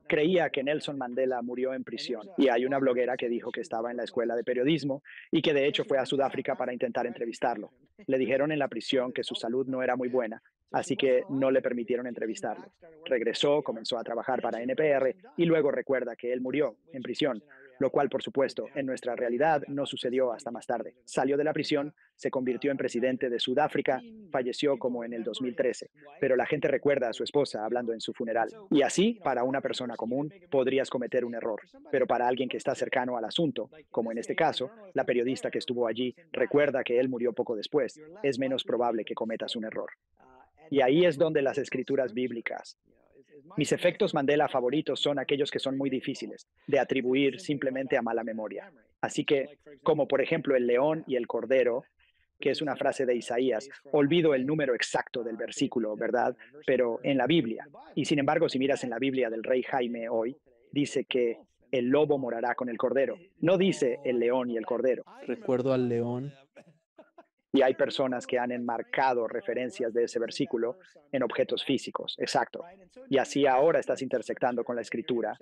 [SPEAKER 1] creía que Nelson Mandela murió en prisión y hay una bloguera que dijo que estaba en la escuela de periodismo y que de hecho fue a Sudáfrica para intentar entrevistarlo. Le dijeron en la prisión que su salud no era muy buena, así que no le permitieron entrevistarlo. Regresó, comenzó a trabajar para NPR y luego recuerda que él murió en prisión, lo cual, por supuesto, en nuestra realidad no sucedió hasta más tarde. Salió de la prisión, se convirtió en presidente de Sudáfrica, falleció como en el 2013, pero la gente recuerda a su esposa hablando en su funeral. Y así, para una persona común, podrías cometer un error, pero para alguien que está cercano al asunto, como en este caso, la periodista que estuvo allí recuerda que él murió poco después, es menos probable que cometas un error. Y ahí es donde las escrituras bíblicas. Mis efectos Mandela favoritos son aquellos que son muy difíciles de atribuir simplemente a mala memoria. Así que, como por ejemplo el león y el cordero, que es una frase de Isaías, olvido el número exacto del versículo, ¿verdad? Pero en la Biblia. Y sin embargo, si miras en la Biblia del rey Jaime hoy, dice que el lobo morará con el cordero. No dice el león y el cordero.
[SPEAKER 2] Recuerdo al león.
[SPEAKER 1] Y hay personas que han enmarcado referencias de ese versículo en objetos físicos. Exacto. Y así ahora estás intersectando con la escritura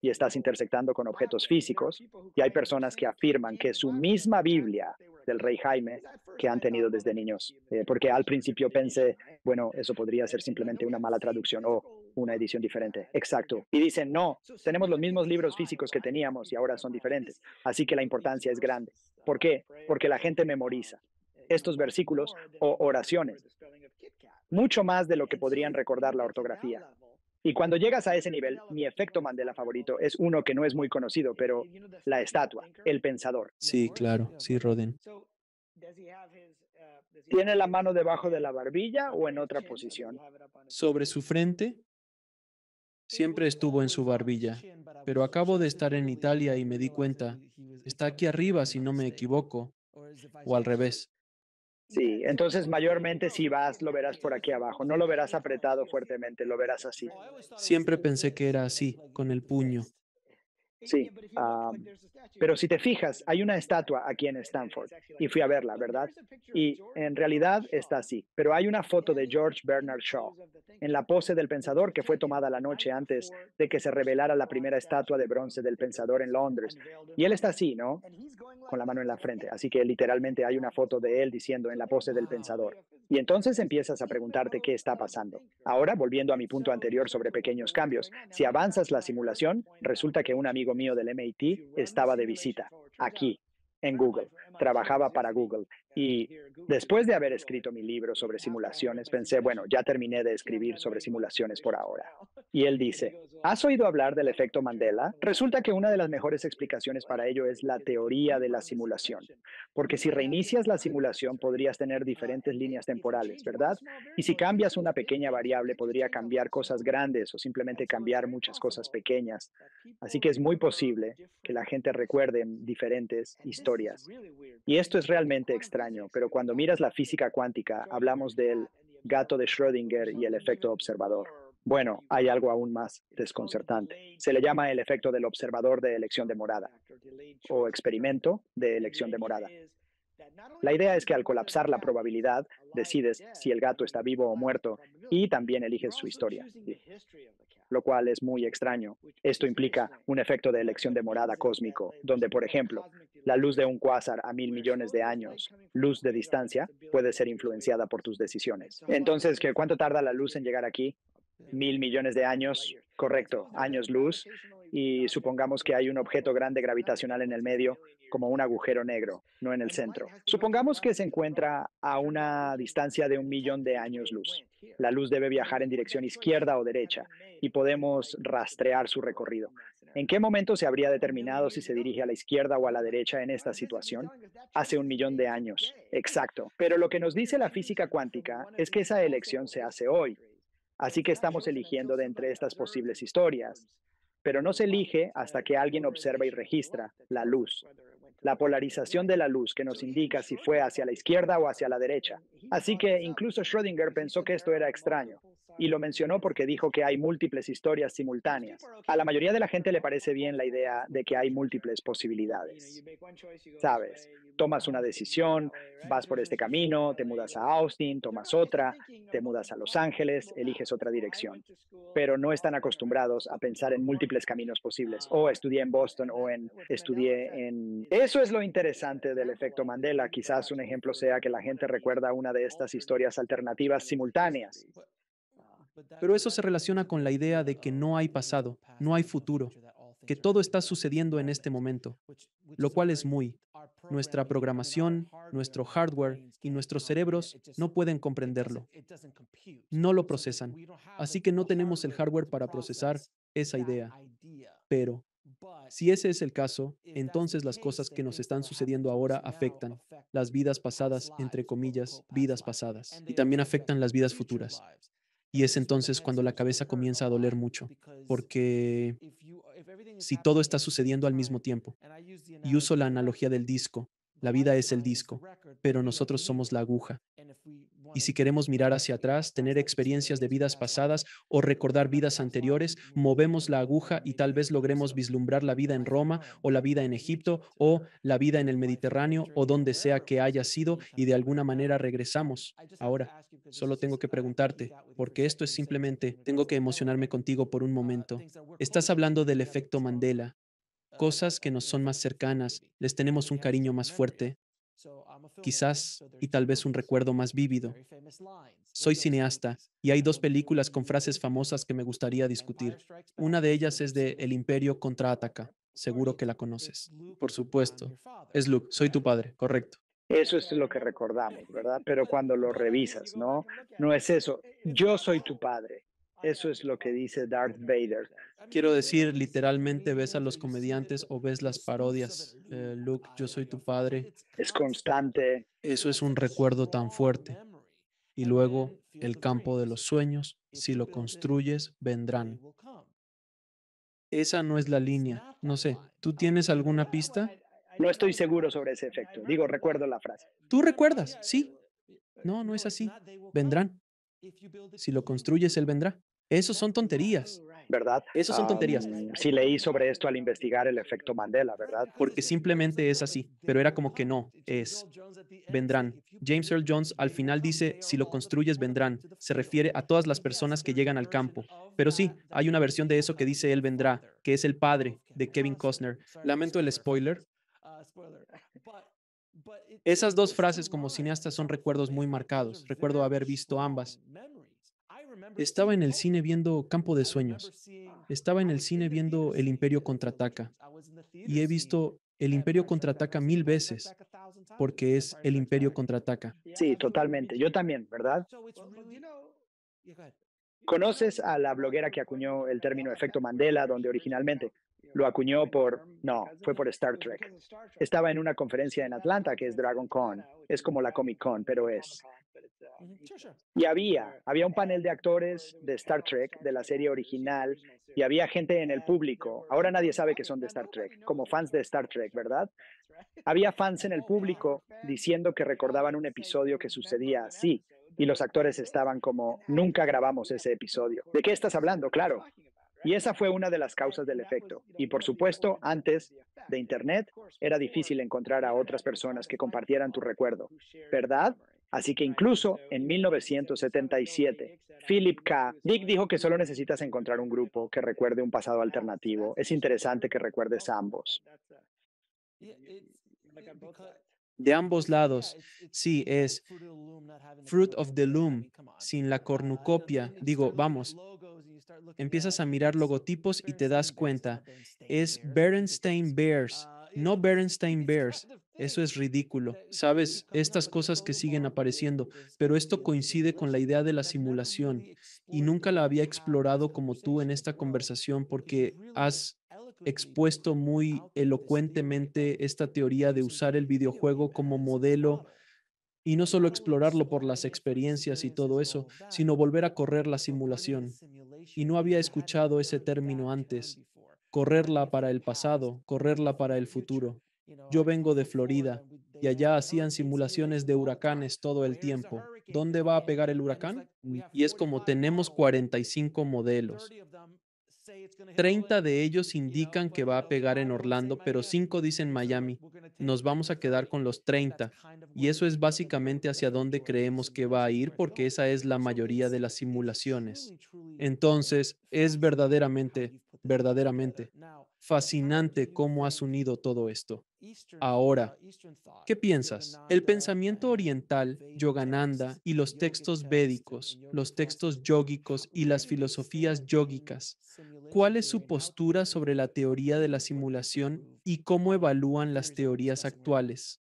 [SPEAKER 1] y estás intersectando con objetos físicos. Y hay personas que afirman que su misma Biblia del rey Jaime que han tenido desde niños. Porque al principio pensé, bueno, eso podría ser simplemente una mala traducción o una edición diferente. Exacto. Y dicen, no, tenemos los mismos libros físicos que teníamos y ahora son diferentes. Así que la importancia es grande. ¿Por qué? Porque la gente memoriza estos versículos o oraciones, mucho más de lo que podrían recordar la ortografía. Y cuando llegas a ese nivel, mi efecto Mandela favorito es uno que no es muy conocido, pero la estatua, el pensador.
[SPEAKER 2] Sí, claro, sí, Roden.
[SPEAKER 1] ¿Tiene la mano debajo de la barbilla o en otra posición?
[SPEAKER 2] Sobre su frente, siempre estuvo en su barbilla, pero acabo de estar en Italia y me di cuenta, está aquí arriba si no me equivoco, o al revés.
[SPEAKER 1] Sí, entonces mayormente si vas, lo verás por aquí abajo, no lo verás apretado fuertemente, lo verás así.
[SPEAKER 2] Siempre pensé que era así, con el puño.
[SPEAKER 1] Sí, pero si te fijas, hay una estatua aquí en Stanford y fui a verla, ¿verdad? Y en realidad está así, pero hay una foto de George Bernard Shaw en la pose del pensador que fue tomada la noche antes de que se revelara la primera estatua de bronce del pensador en Londres. Y él está así, ¿no? Con la mano en la frente. Así que literalmente hay una foto de él diciendo en la pose del pensador. Y entonces empiezas a preguntarte qué está pasando. Ahora, volviendo a mi punto anterior sobre pequeños cambios, si avanzas la simulación, resulta que un amigo mío del MIT estaba de visita aquí, en Google. Trabajaba para Google. Y después de haber escrito mi libro sobre simulaciones, pensé, bueno, ya terminé de escribir sobre simulaciones por ahora. Y él dice, ¿has oído hablar del efecto Mandela? Resulta que una de las mejores explicaciones para ello es la teoría de la simulación, porque si reinicias la simulación podrías tener diferentes líneas temporales, ¿verdad? Y si cambias una pequeña variable podría cambiar cosas grandes o simplemente cambiar muchas cosas pequeñas. Así que es muy posible que la gente recuerde diferentes historias. Y esto es realmente extraño, pero cuando miras la física cuántica, hablamos del gato de Schrödinger y el efecto observador. Bueno, hay algo aún más desconcertante. Se le llama el efecto del observador de elección de morada o experimento de elección de morada. La idea es que al colapsar la probabilidad, decides si el gato está vivo o muerto y también eliges su historia, lo cual es muy extraño. Esto implica un efecto de elección de morada cósmico, donde, por ejemplo, la luz de un cuásar a 1.000 millones de años, luz de distancia, puede ser influenciada por tus decisiones. Entonces, ¿cuánto tarda la luz en llegar aquí? 1.000 millones de años, correcto, años luz, y supongamos que hay un objeto grande gravitacional en el medio, como un agujero negro, no en el centro. Supongamos que se encuentra a una distancia de 1.000.000 de años luz. La luz debe viajar en dirección izquierda o derecha y podemos rastrear su recorrido. ¿En qué momento se habría determinado si se dirige a la izquierda o a la derecha en esta situación? Hace 1.000.000 de años. Exacto. Pero lo que nos dice la física cuántica es que esa elección se hace hoy. Así que estamos eligiendo de entre estas posibles historias, pero no se elige hasta que alguien observa y registra la luz, la polarización de la luz que nos indica si fue hacia la izquierda o hacia la derecha. Así que incluso Schrödinger pensó que esto era extraño y lo mencionó porque dijo que hay múltiples historias simultáneas. A la mayoría de la gente le parece bien la idea de que hay múltiples posibilidades. Sabes, tomas una decisión, vas por este camino, te mudas a Austin, tomas otra, te mudas a Los Ángeles, eliges otra dirección, pero no están acostumbrados a pensar en múltiples caminos posibles. O estudié en Boston o estudié en... Eso es lo interesante del efecto Mandela. Quizás un ejemplo sea que la gente recuerda una de estas historias alternativas simultáneas.
[SPEAKER 2] Pero eso se relaciona con la idea de que no hay pasado, no hay futuro, que todo está sucediendo en este momento, lo cual es muy. Nuestra programación, nuestro hardware y nuestros cerebros no pueden comprenderlo, no lo procesan. Así que no tenemos el hardware para procesar esa idea. Pero Si ese es el caso, entonces las cosas que nos están sucediendo ahora afectan las vidas pasadas, entre comillas, vidas pasadas, y también afectan las vidas futuras. Y es entonces cuando la cabeza comienza a doler mucho, porque si todo está sucediendo al mismo tiempo, y uso la analogía del disco, la vida es el disco, pero nosotros somos la aguja. Y si queremos mirar hacia atrás, tener experiencias de vidas pasadas o recordar vidas anteriores, movemos la aguja y tal vez logremos vislumbrar la vida en Roma o la vida en Egipto o la vida en el Mediterráneo o donde sea que haya sido y de alguna manera regresamos. Ahora, solo tengo que preguntarte, porque esto es simplemente, tengo que emocionarme contigo por un momento. Estás hablando del efecto Mandela, cosas que nos son más cercanas, les tenemos un cariño más fuerte, quizás y tal vez un recuerdo más vívido. Soy cineasta y hay dos películas con frases famosas que me gustaría discutir. Una de ellas es de El Imperio contraataca. Seguro que la conoces. Por supuesto. Es Luke, soy tu padre, correcto.
[SPEAKER 1] Eso es lo que recordamos, ¿verdad? Pero cuando lo revisas, ¿no? No es eso. Yo soy tu padre. Eso es lo que dice Darth Vader.
[SPEAKER 2] Quiero decir, literalmente ves a los comediantes o ves las parodias. Luke, yo soy tu padre.
[SPEAKER 1] Es constante.
[SPEAKER 2] Eso es un recuerdo tan fuerte. Y luego, el campo de los sueños, si lo construyes, vendrán. Esa no es la línea. No sé, ¿tú tienes alguna pista?
[SPEAKER 1] No estoy seguro sobre ese efecto. Digo, recuerdo la frase,
[SPEAKER 2] ¿Tú recuerdas? Sí. No, no es así. Vendrán. Si lo construyes, él vendrá. Esos son tonterías.
[SPEAKER 1] ¿verdad?
[SPEAKER 2] Esos son tonterías.
[SPEAKER 1] Sí leí sobre esto al investigar el efecto Mandela, ¿verdad?
[SPEAKER 2] Porque simplemente es así. Pero era como que no, es. Vendrán. James Earl Jones al final dice, si lo construyes, vendrán. Se refiere a todas las personas que llegan al campo. Pero sí, hay una versión de eso que dice él vendrá, que es el padre de Kevin Costner. Lamento el spoiler. Esas dos frases como cineasta son recuerdos muy marcados. Recuerdo haber visto ambas. Estaba en el cine viendo Campo de Sueños. Estaba en el cine viendo El Imperio Contraataca. Y he visto El Imperio Contraataca 1000 veces, porque es El Imperio Contraataca.
[SPEAKER 1] Sí, totalmente. Yo también, ¿verdad? ¿Conoces a la bloguera que acuñó el término efecto Mandela, donde originalmente lo acuñó por, no, fue por Star Trek? Estaba en una conferencia en Atlanta que es Dragon Con, es como la Comic Con, pero es. Y había un panel de actores de Star Trek, de la serie original, y había gente en el público. Ahora nadie sabe que son de Star Trek, como fans de Star Trek, ¿verdad? Había fans en el público diciendo que recordaban un episodio que sucedía así, y los actores estaban como, nunca grabamos ese episodio. ¿De qué estás hablando? Claro. Y esa fue una de las causas del efecto. Y por supuesto, antes de Internet, era difícil encontrar a otras personas que compartieran tu recuerdo, ¿verdad? Así que incluso en 1977, Philip K. Dick dijo que solo necesitas encontrar un grupo que recuerde un pasado alternativo. Es interesante que recuerdes a ambos.
[SPEAKER 2] De ambos lados, sí, es Fruit of the Loom, sin la cornucopia. Digo, vamos, empiezas a mirar logotipos y te das cuenta, es Berenstain Bears, no Berenstain Bears. Eso es ridículo. Sabes, estas cosas que siguen apareciendo, pero esto coincide con la idea de la simulación y nunca la había explorado como tú en esta conversación porque has expuesto muy elocuentemente esta teoría de usar el videojuego como modelo y no solo explorarlo por las experiencias y todo eso, sino volver a correr la simulación. Y no había escuchado ese término antes, correrla para el pasado, correrla para el futuro. Yo vengo de Florida y allá hacían simulaciones de huracanes todo el tiempo. ¿Dónde va a pegar el huracán? Y es como tenemos 45 modelos. 30 de ellos indican que va a pegar en Orlando, pero 5 dicen Miami. Nos vamos a quedar con los 30. Y eso es básicamente hacia dónde creemos que va a ir porque esa es la mayoría de las simulaciones. Entonces, es verdaderamente fascinante cómo has unido todo esto. Ahora, ¿qué piensas? El pensamiento oriental, Yogananda, y los textos védicos, los textos yógicos y las filosofías yógicas, ¿cuál es su postura sobre la teoría de la simulación y cómo evalúan las teorías actuales?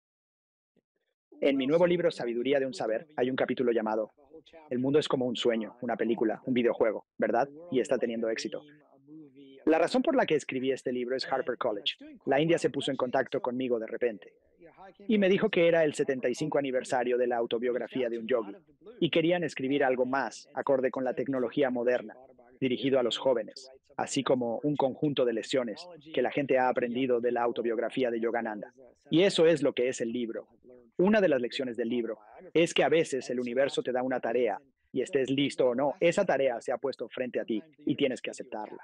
[SPEAKER 1] En mi nuevo libro, Sabiduría de un Saber, hay un capítulo llamado El mundo es como un sueño, una película, un videojuego, ¿verdad? Y está teniendo éxito. La razón por la que escribí este libro es Harper College. La India se puso en contacto conmigo de repente y me dijo que era el 75 aniversario de la autobiografía de un yogi y querían escribir algo más acorde con la tecnología moderna, dirigido a los jóvenes, así como un conjunto de lecciones que la gente ha aprendido de la autobiografía de Yogananda. Y eso es lo que es el libro. Una de las lecciones del libro es que a veces el universo te da una tarea y estés listo o no, esa tarea se ha puesto frente a ti y tienes que aceptarla.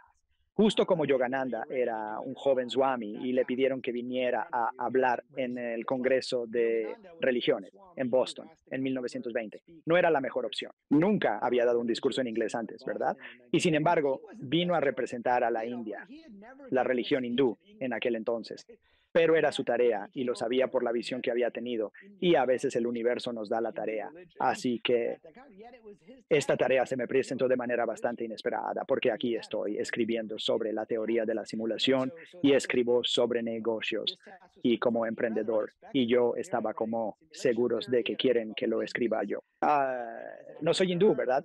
[SPEAKER 1] Justo como Yogananda era un joven Swami y le pidieron que viniera a hablar en el Congreso de Religiones en Boston en 1920. No era la mejor opción. Nunca había dado un discurso en inglés antes, ¿verdad? Y sin embargo, vino a representar a la India, la religión hindú en aquel entonces. Pero era su tarea y lo sabía por la visión que había tenido. Y a veces el universo nos da la tarea. Así que esta tarea se me presentó de manera bastante inesperada porque aquí estoy escribiendo sobre la teoría de la simulación y escribo sobre negocios y como emprendedor. Y yo estaba como seguros de que quieren que lo escriba yo. No soy hindú, ¿verdad?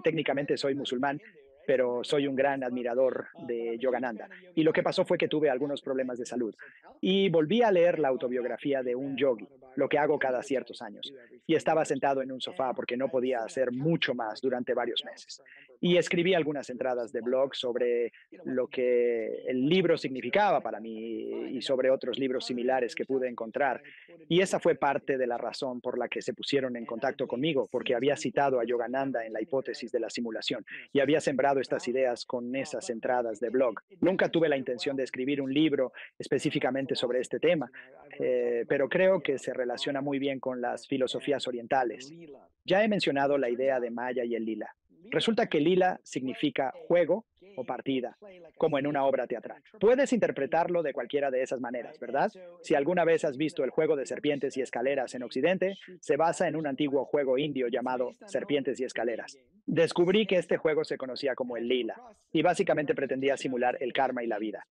[SPEAKER 1] Técnicamente soy musulmán, pero soy un gran admirador de Yogananda. Y lo que pasó fue que tuve algunos problemas de salud y volví a leer la autobiografía de un yogi, lo que hago cada ciertos años. Y estaba sentado en un sofá porque no podía hacer mucho más durante varios meses. Y escribí algunas entradas de blog sobre lo que el libro significaba para mí y sobre otros libros similares que pude encontrar. Y esa fue parte de la razón por la que se pusieron en contacto conmigo, porque había citado a Yogananda en la hipótesis de la simulación y había sembrado estas ideas con esas entradas de blog. Nunca tuve la intención de escribir un libro específicamente sobre este tema, pero creo que se relaciona muy bien con las filosofías orientales. Ya he mencionado la idea de Maya y el lila. Resulta que lila significa juego o partida, como en una obra teatral. Puedes interpretarlo de cualquiera de esas maneras, ¿verdad? Si alguna vez has visto el juego de serpientes y escaleras en Occidente, se basa en un antiguo juego indio llamado Serpientes y Escaleras. Descubrí que este juego se conocía como el lila y básicamente pretendía simular el karma y la vida.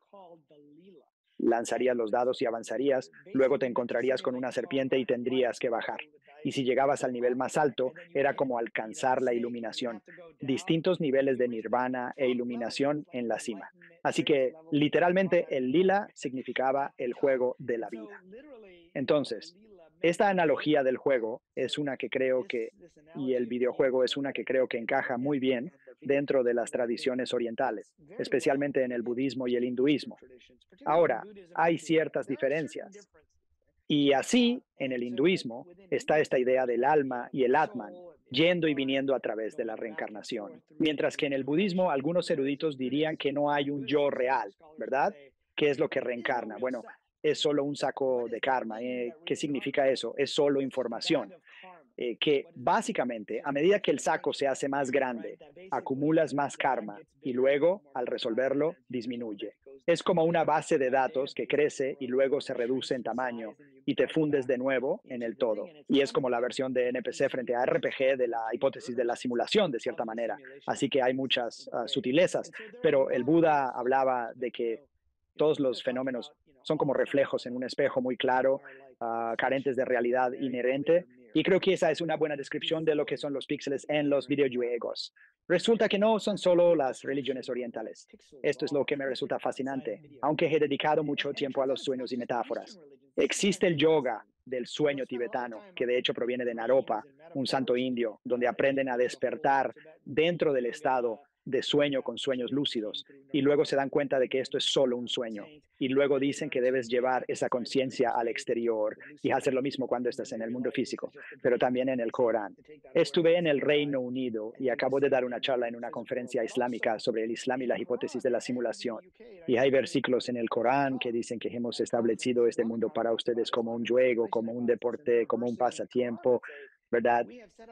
[SPEAKER 1] Lanzarías los dados y avanzarías, luego te encontrarías con una serpiente y tendrías que bajar. Y si llegabas al nivel más alto, era como alcanzar la iluminación, distintos niveles de nirvana e iluminación en la cima. Así que literalmente el lila significaba el juego de la vida. Entonces, esta analogía del juego es una que creo que, y el videojuego es una que creo que encaja muy bien dentro de las tradiciones orientales, especialmente en el budismo y el hinduismo. Ahora, hay ciertas diferencias. Y así, en el hinduismo, está esta idea del alma y el Atman, yendo y viniendo a través de la reencarnación. Mientras que en el budismo, algunos eruditos dirían que no hay un yo real, ¿verdad? ¿Qué es lo que reencarna? Bueno, es solo un saco de karma. ¿Qué significa eso? Es solo información. Que básicamente, a medida que el saco se hace más grande, acumulas más karma y luego, al resolverlo, disminuye. Es como una base de datos que crece y luego se reduce en tamaño y te fundes de nuevo en el todo. Y es como la versión de NPC frente a RPG de la hipótesis de la simulación, de cierta manera. Así que hay muchas sutilezas, pero el Buda hablaba de que todos los fenómenos son como reflejos en un espejo muy claro, carentes de realidad inherente. Y creo que esa es una buena descripción de lo que son los píxeles en los videojuegos. Resulta que no son solo las religiones orientales. Esto es lo que me resulta fascinante, aunque he dedicado mucho tiempo a los sueños y metáforas. Existe el yoga del sueño tibetano, que de hecho proviene de Naropa, un santo indio, donde aprenden a despertar dentro del estado de sueño con sueños lúcidos y luego se dan cuenta de que esto es solo un sueño y luego dicen que debes llevar esa conciencia al exterior y hacer lo mismo cuando estás en el mundo físico, pero también en el Corán. Estuve en el Reino Unido y acabo de dar una charla en una conferencia islámica sobre el Islam y la hipótesis de la simulación. Y hay versículos en el Corán que dicen que hemos establecido este mundo para ustedes como un juego, como un deporte, como un pasatiempo, ¿verdad?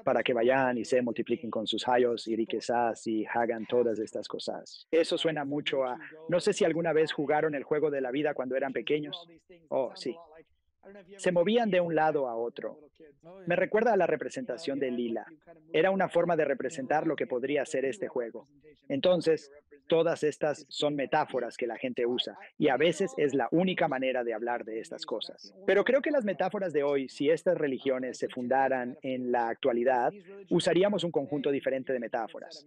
[SPEAKER 1] Para que vayan y se multipliquen con sus hayos y riquezas y hagan todas estas cosas. Eso suena mucho a, no sé si alguna vez jugaron el juego de la vida cuando eran pequeños. Oh, sí. Se movían de un lado a otro. Me recuerda a la representación de Lila. Era una forma de representar lo que podría ser este juego. Entonces, todas estas son metáforas que la gente usa y a veces es la única manera de hablar de estas cosas. Pero creo que las metáforas de hoy, si estas religiones se fundaran en la actualidad, usaríamos un conjunto diferente de metáforas.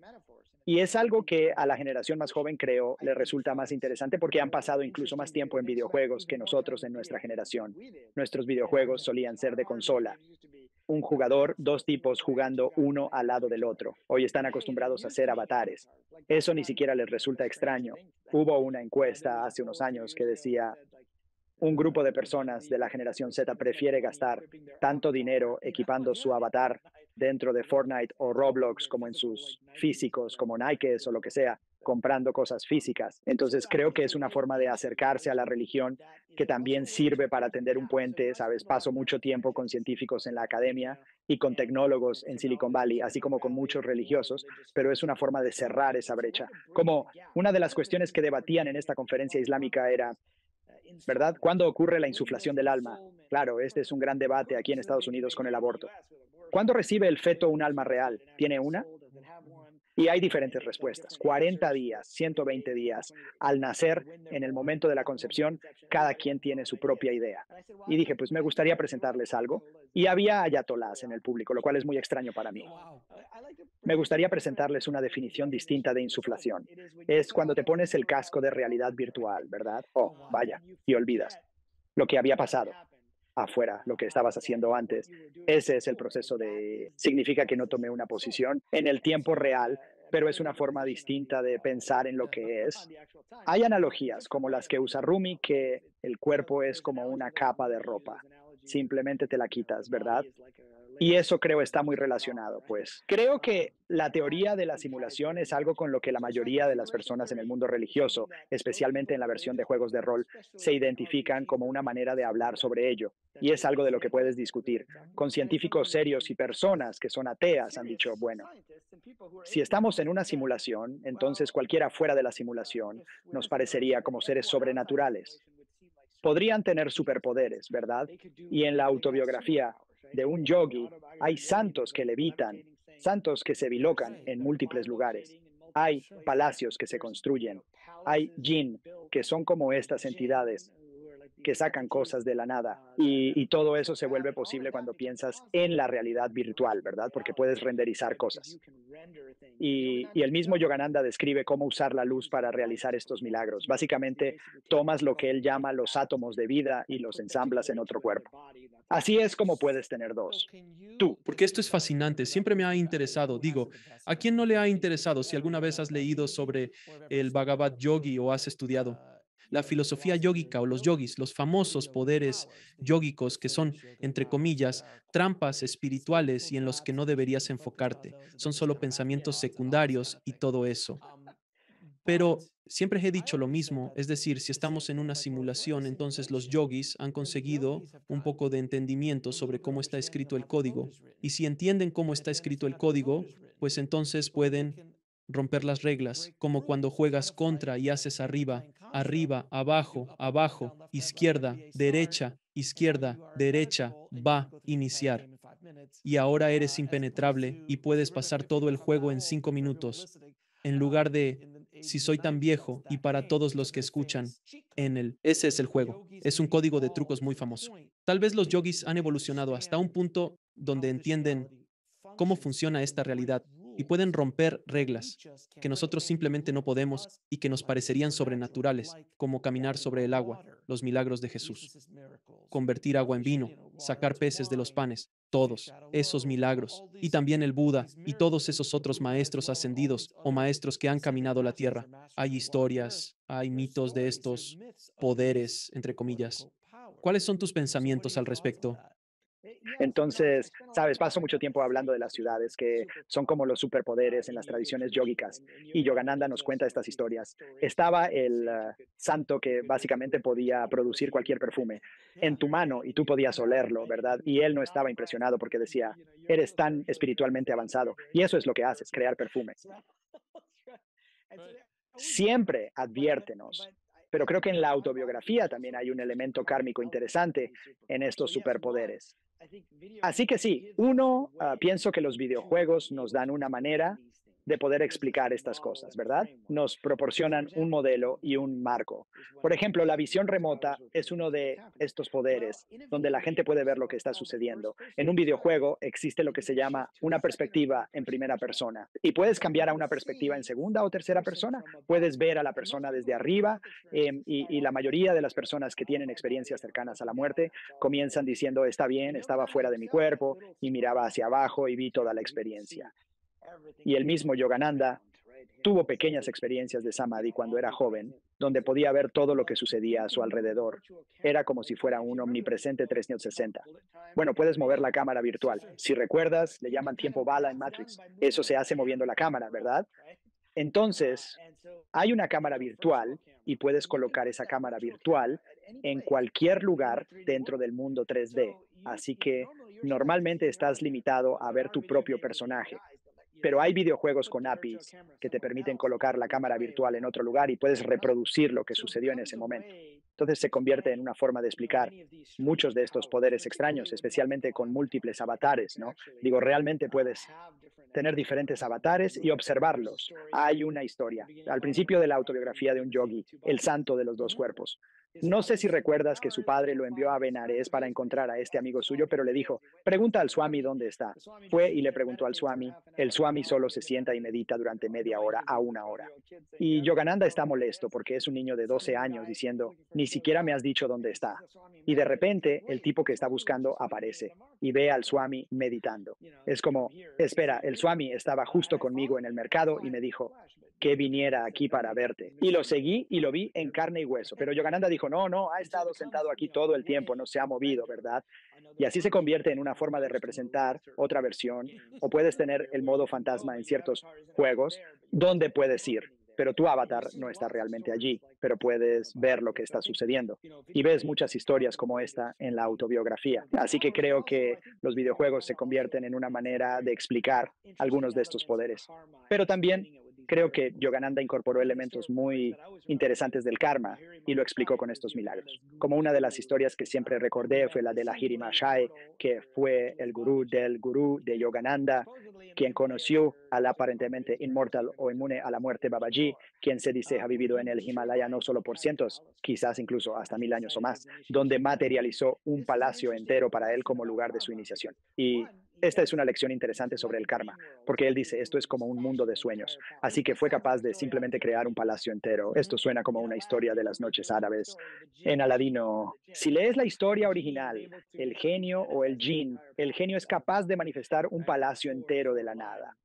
[SPEAKER 1] Y es algo que a la generación más joven, creo, le resulta más interesante porque han pasado incluso más tiempo en videojuegos que nosotros en nuestra generación. Nuestros videojuegos solían ser de consola, un jugador, dos tipos jugando uno al lado del otro. Hoy están acostumbrados a ser avatares. Eso ni siquiera les resulta extraño. Hubo una encuesta hace unos años que decía, un grupo de personas de la generación Z prefiere gastar tanto dinero equipando su avatar dentro de Fortnite o Roblox como en sus físicos, como Nikes o lo que sea, comprando cosas físicas. Entonces creo que es una forma de acercarse a la religión que también sirve para tender un puente, ¿sabes? Paso mucho tiempo con científicos en la academia y con tecnólogos en Silicon Valley, así como con muchos religiosos, pero es una forma de cerrar esa brecha. Como una de las cuestiones que debatían en esta conferencia islámica era, ¿verdad? ¿Cuándo ocurre la insuflación del alma? Claro, este es un gran debate aquí en Estados Unidos con el aborto. ¿Cuándo recibe el feto un alma real? ¿Tiene una? Y hay diferentes respuestas. 40 días, 120 días. Al nacer, en el momento de la concepción, cada quien tiene su propia idea. Y dije, pues me gustaría presentarles algo. Y había ayatolás en el público, lo cual es muy extraño para mí. Me gustaría presentarles una definición distinta de insuflación. Es cuando te pones el casco de realidad virtual, ¿verdad? Oh, vaya, y olvidas lo que había pasado afuera, lo que estabas haciendo antes. Ese es el proceso de, significa que no tomé una posición en el tiempo real, pero es una forma distinta de pensar en lo que es. Hay analogías como las que usa Rumi, que el cuerpo es como una capa de ropa. Simplemente te la quitas, ¿verdad? Y eso creo está muy relacionado, pues. Creo que la teoría de la simulación es algo con lo que la mayoría de las personas en el mundo religioso, especialmente en la versión de juegos de rol, se identifican como una manera de hablar sobre ello. Y es algo de lo que puedes discutir. Con científicos serios y personas que son ateas han dicho, bueno, si estamos en una simulación, entonces cualquiera fuera de la simulación nos parecería como seres sobrenaturales. Podrían tener superpoderes, ¿verdad? Y en la autobiografía de un yogi hay santos que levitan, santos que se bilocan en múltiples lugares. Hay palacios que se construyen. Hay jinn, que son como estas entidades que sacan cosas de la nada. Y todo eso se vuelve posible cuando piensas en la realidad virtual, ¿verdad? Porque puedes renderizar cosas. Y el mismo Yogananda describe cómo usar la luz para realizar estos milagros. Básicamente, tomas lo que él llama los átomos de vida y los ensamblas en otro cuerpo. Así es como puedes tener dos. Tú.
[SPEAKER 2] Porque esto es fascinante, siempre me ha interesado. Digo, ¿a quién no le ha interesado si alguna vez has leído sobre el Bhagavad Yogi o has estudiado? La filosofía yógica o los yogis, los famosos poderes yógicos que son, entre comillas, trampas espirituales y en los que no deberías enfocarte. Son solo pensamientos secundarios y todo eso. Pero siempre he dicho lo mismo, es decir, si estamos en una simulación, entonces los yogis han conseguido un poco de entendimiento sobre cómo está escrito el código. Y si entienden cómo está escrito el código, pues entonces pueden romper las reglas, como cuando juegas contra y haces arriba, arriba, abajo, abajo, izquierda, derecha, va, iniciar. Y ahora eres impenetrable y puedes pasar todo el juego en 5 minutos en lugar de si soy tan viejo y para todos los que escuchan en el ese es el juego. Es un código de trucos muy famoso. Tal vez los yogis han evolucionado hasta un punto donde entienden cómo funciona esta realidad y pueden romper reglas que nosotros simplemente no podemos y que nos parecerían sobrenaturales, como caminar sobre el agua, los milagros de Jesús, convertir agua en vino, sacar peces de los panes, todos esos milagros, y también el Buda y todos esos otros maestros ascendidos o maestros que han caminado la tierra. Hay historias, hay mitos de estos poderes, entre comillas. ¿Cuáles son tus pensamientos al respecto?
[SPEAKER 1] Entonces, sabes, paso mucho tiempo hablando de las ciudades que son como los superpoderes en las tradiciones yógicas. Y Yogananda nos cuenta estas historias. Estaba el santo que básicamente podía producir cualquier perfume en tu mano y tú podías olerlo, ¿verdad? Y él no estaba impresionado porque decía, eres tan espiritualmente avanzado. Y eso es lo que haces, crear perfume. Siempre adviértenos. Pero creo que en la autobiografía también hay un elemento kármico interesante en estos superpoderes. Así que sí, uno, pienso que los videojuegos nos dan una manera. de poder explicar estas cosas, ¿verdad? Nos proporcionan un modelo y un marco. Por ejemplo, la visión remota es uno de estos poderes donde la gente puede ver lo que está sucediendo. En un videojuego existe lo que se llama una perspectiva en primera persona y puedes cambiar a una perspectiva en segunda o tercera persona. Puedes ver a la persona desde arriba y la mayoría de las personas que tienen experiencias cercanas a la muerte comienzan diciendo, está bien, estaba fuera de mi cuerpo y miraba hacia abajo y vi toda la experiencia. Y el mismo Yogananda tuvo pequeñas experiencias de Samadhi cuando era joven, donde podía ver todo lo que sucedía a su alrededor. Era como si fuera un omnipresente 360. Bueno, puedes mover la cámara virtual. Si recuerdas, le llaman tiempo bala en Matrix. Eso se hace moviendo la cámara, ¿verdad? Entonces, hay una cámara virtual y puedes colocar esa cámara virtual en cualquier lugar dentro del mundo 3D. Así que normalmente estás limitado a ver tu propio personaje. Pero hay videojuegos con APIs que te permiten colocar la cámara virtual en otro lugar y puedes reproducir lo que sucedió en ese momento. Entonces se convierte en una forma de explicar muchos de estos poderes extraños, especialmente con múltiples avatares, ¿no? Digo, realmente puedes tener diferentes avatares y observarlos. Hay una historia. Al principio de la autobiografía de un yogi, el santo de los dos cuerpos. No sé si recuerdas que su padre lo envió a Benares para encontrar a este amigo suyo, pero le dijo, pregunta al Swami dónde está. Fue y le preguntó al Swami. El Swami solo se sienta y medita durante media hora a una hora. Y Yogananda está molesto porque es un niño de 12 años diciendo, ni siquiera me has dicho dónde está. Y de repente el tipo que está buscando aparece y ve al Swami meditando. Es como, espera, el Swami estaba justo conmigo en el mercado y me dijo que viniera aquí para verte. Y lo seguí y lo vi en carne y hueso. Pero Yogananda dijo, no, no, ha estado sentado aquí todo el tiempo, no se ha movido, ¿verdad? Y así se convierte en una forma de representar otra versión, o puedes tener el modo fantasma en ciertos juegos donde puedes ir, pero tu avatar no está realmente allí, pero puedes ver lo que está sucediendo. Y ves muchas historias como esta en la autobiografía. Así que creo que los videojuegos se convierten en una manera de explicar algunos de estos poderes. Pero también creo que Yogananda incorporó elementos muy interesantes del karma y lo explicó con estos milagros. Como una de las historias que siempre recordé fue la de la Hirimashai, que fue el gurú de Yogananda, quien conoció al aparentemente inmortal o inmune a la muerte Babaji, quien se dice ha vivido en el Himalaya no solo por cientos, quizás incluso hasta 1000 años o más, donde materializó un palacio entero para él como lugar de su iniciación. Y esta es una lección interesante sobre el karma, porque él dice, esto es como un mundo de sueños, así que fue capaz de simplemente crear un palacio entero. Esto suena como una historia de las noches árabes. En Aladino, si lees la historia original, el genio o el jinn, el genio es capaz de manifestar un palacio entero de la nada.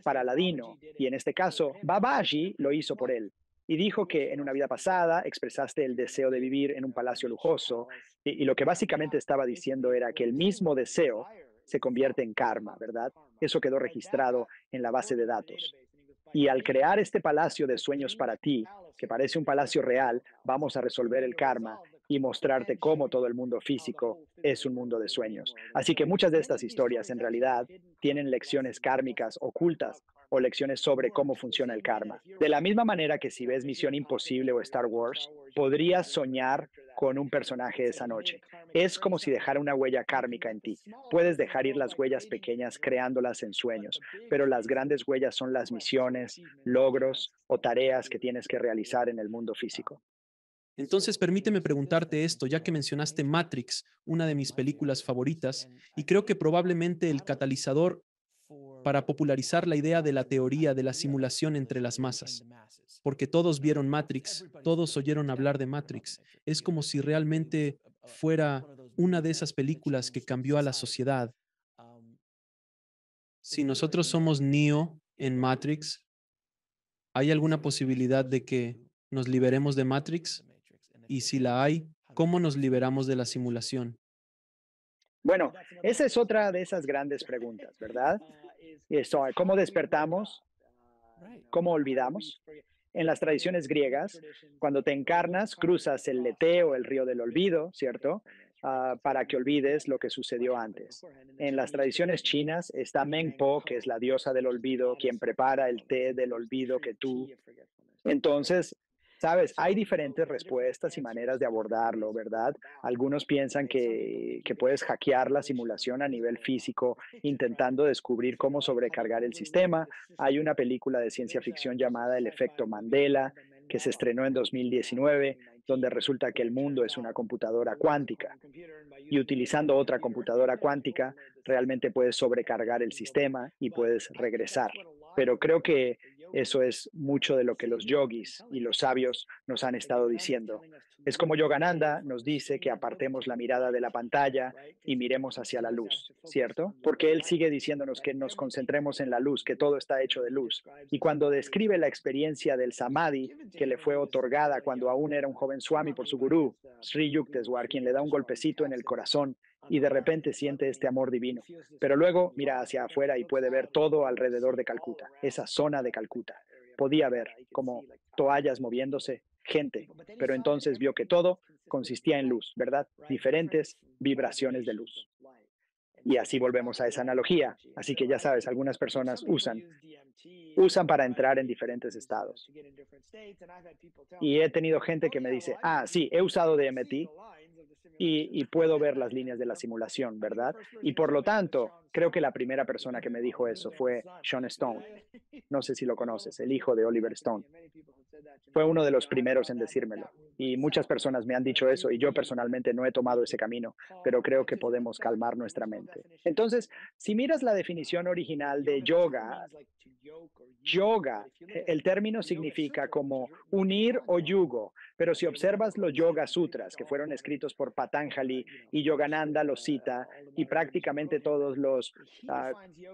[SPEAKER 1] Para Aladino, y en este caso, Babaji lo hizo por él. Y dijo que en una vida pasada expresaste el deseo de vivir en un palacio lujoso, y lo que básicamente estaba diciendo era que el mismo deseo se convierte en karma, ¿verdad? Eso quedó registrado en la base de datos. Y al crear este palacio de sueños para ti, que parece un palacio real, vamos a resolver el karma y mostrarte cómo todo el mundo físico es un mundo de sueños. Así que muchas de estas historias en realidad tienen lecciones kármicas ocultas o lecciones sobre cómo funciona el karma. De la misma manera que si ves Misión Imposible o Star Wars, podrías soñar con un personaje esa noche. Es como si dejara una huella kármica en ti. Puedes dejar ir las huellas pequeñas creándolas en sueños, pero las grandes huellas son las misiones, logros o tareas que tienes que realizar en el mundo físico.
[SPEAKER 2] Entonces, permíteme preguntarte esto, ya que mencionaste Matrix, una de mis películas favoritas, y creo que probablemente el catalizador para popularizar la idea de la teoría de la simulación entre las masas. Porque todos vieron Matrix, todos oyeron hablar de Matrix. Es como si realmente fuera una de esas películas que cambió a la sociedad. Si nosotros somos Neo en Matrix, ¿hay alguna posibilidad de que nos liberemos de Matrix? Y si la hay, ¿cómo nos liberamos de la simulación?
[SPEAKER 1] Bueno, esa es otra de esas grandes preguntas, ¿verdad? Eso, ¿cómo despertamos? ¿Cómo olvidamos? En las tradiciones griegas, cuando te encarnas, cruzas el leteo, el río del olvido, ¿cierto? Para que olvides lo que sucedió antes. En las tradiciones chinas está Mengpo, que es la diosa del olvido, quien prepara el té del olvido que tú. Entonces, Sabes, hay diferentes respuestas y maneras de abordarlo, ¿verdad? Algunos piensan que puedes hackear la simulación a nivel físico intentando descubrir cómo sobrecargar el sistema. Hay una película de ciencia ficción llamada El efecto Mandela, que se estrenó en 2019, donde resulta que el mundo es una computadora cuántica y utilizando otra computadora cuántica realmente puedes sobrecargar el sistema y puedes regresar. Pero creo que eso es mucho de lo que los yogis y los sabios nos han estado diciendo. Es como Yogananda nos dice que apartemos la mirada de la pantalla y miremos hacia la luz, ¿cierto? Porque él sigue diciéndonos que nos concentremos en la luz, que todo está hecho de luz. Y cuando describe la experiencia del samadhi que le fue otorgada cuando aún era un joven swami por su gurú, Sri Yukteswar, quien le da un golpecito en el corazón y de repente siente este amor divino. Pero luego mira hacia afuera y puede ver todo alrededor de Calcuta, esa zona de Calcuta. Podía ver como toallas moviéndose, gente, pero entonces vio que todo consistía en luz, ¿verdad? Diferentes vibraciones de luz. Y así volvemos a esa analogía. Así que ya sabes, algunas personas usan para entrar en diferentes estados. Y he tenido gente que me dice, ah, sí, he usado DMT y puedo ver las líneas de la simulación, ¿verdad? Y por lo tanto, creo que la primera persona que me dijo eso fue Sean Stone. No sé si lo conoces, el hijo de Oliver Stone. Fue uno de los primeros en decírmelo. Y muchas personas me han dicho eso y yo personalmente no he tomado ese camino, pero creo que podemos calmar nuestra mente. Entonces, si miras la definición original de yoga, el término significa como unir o yugo, pero si observas los Yoga Sutras que fueron escritos por Patanjali y Yogananda los cita y prácticamente todos los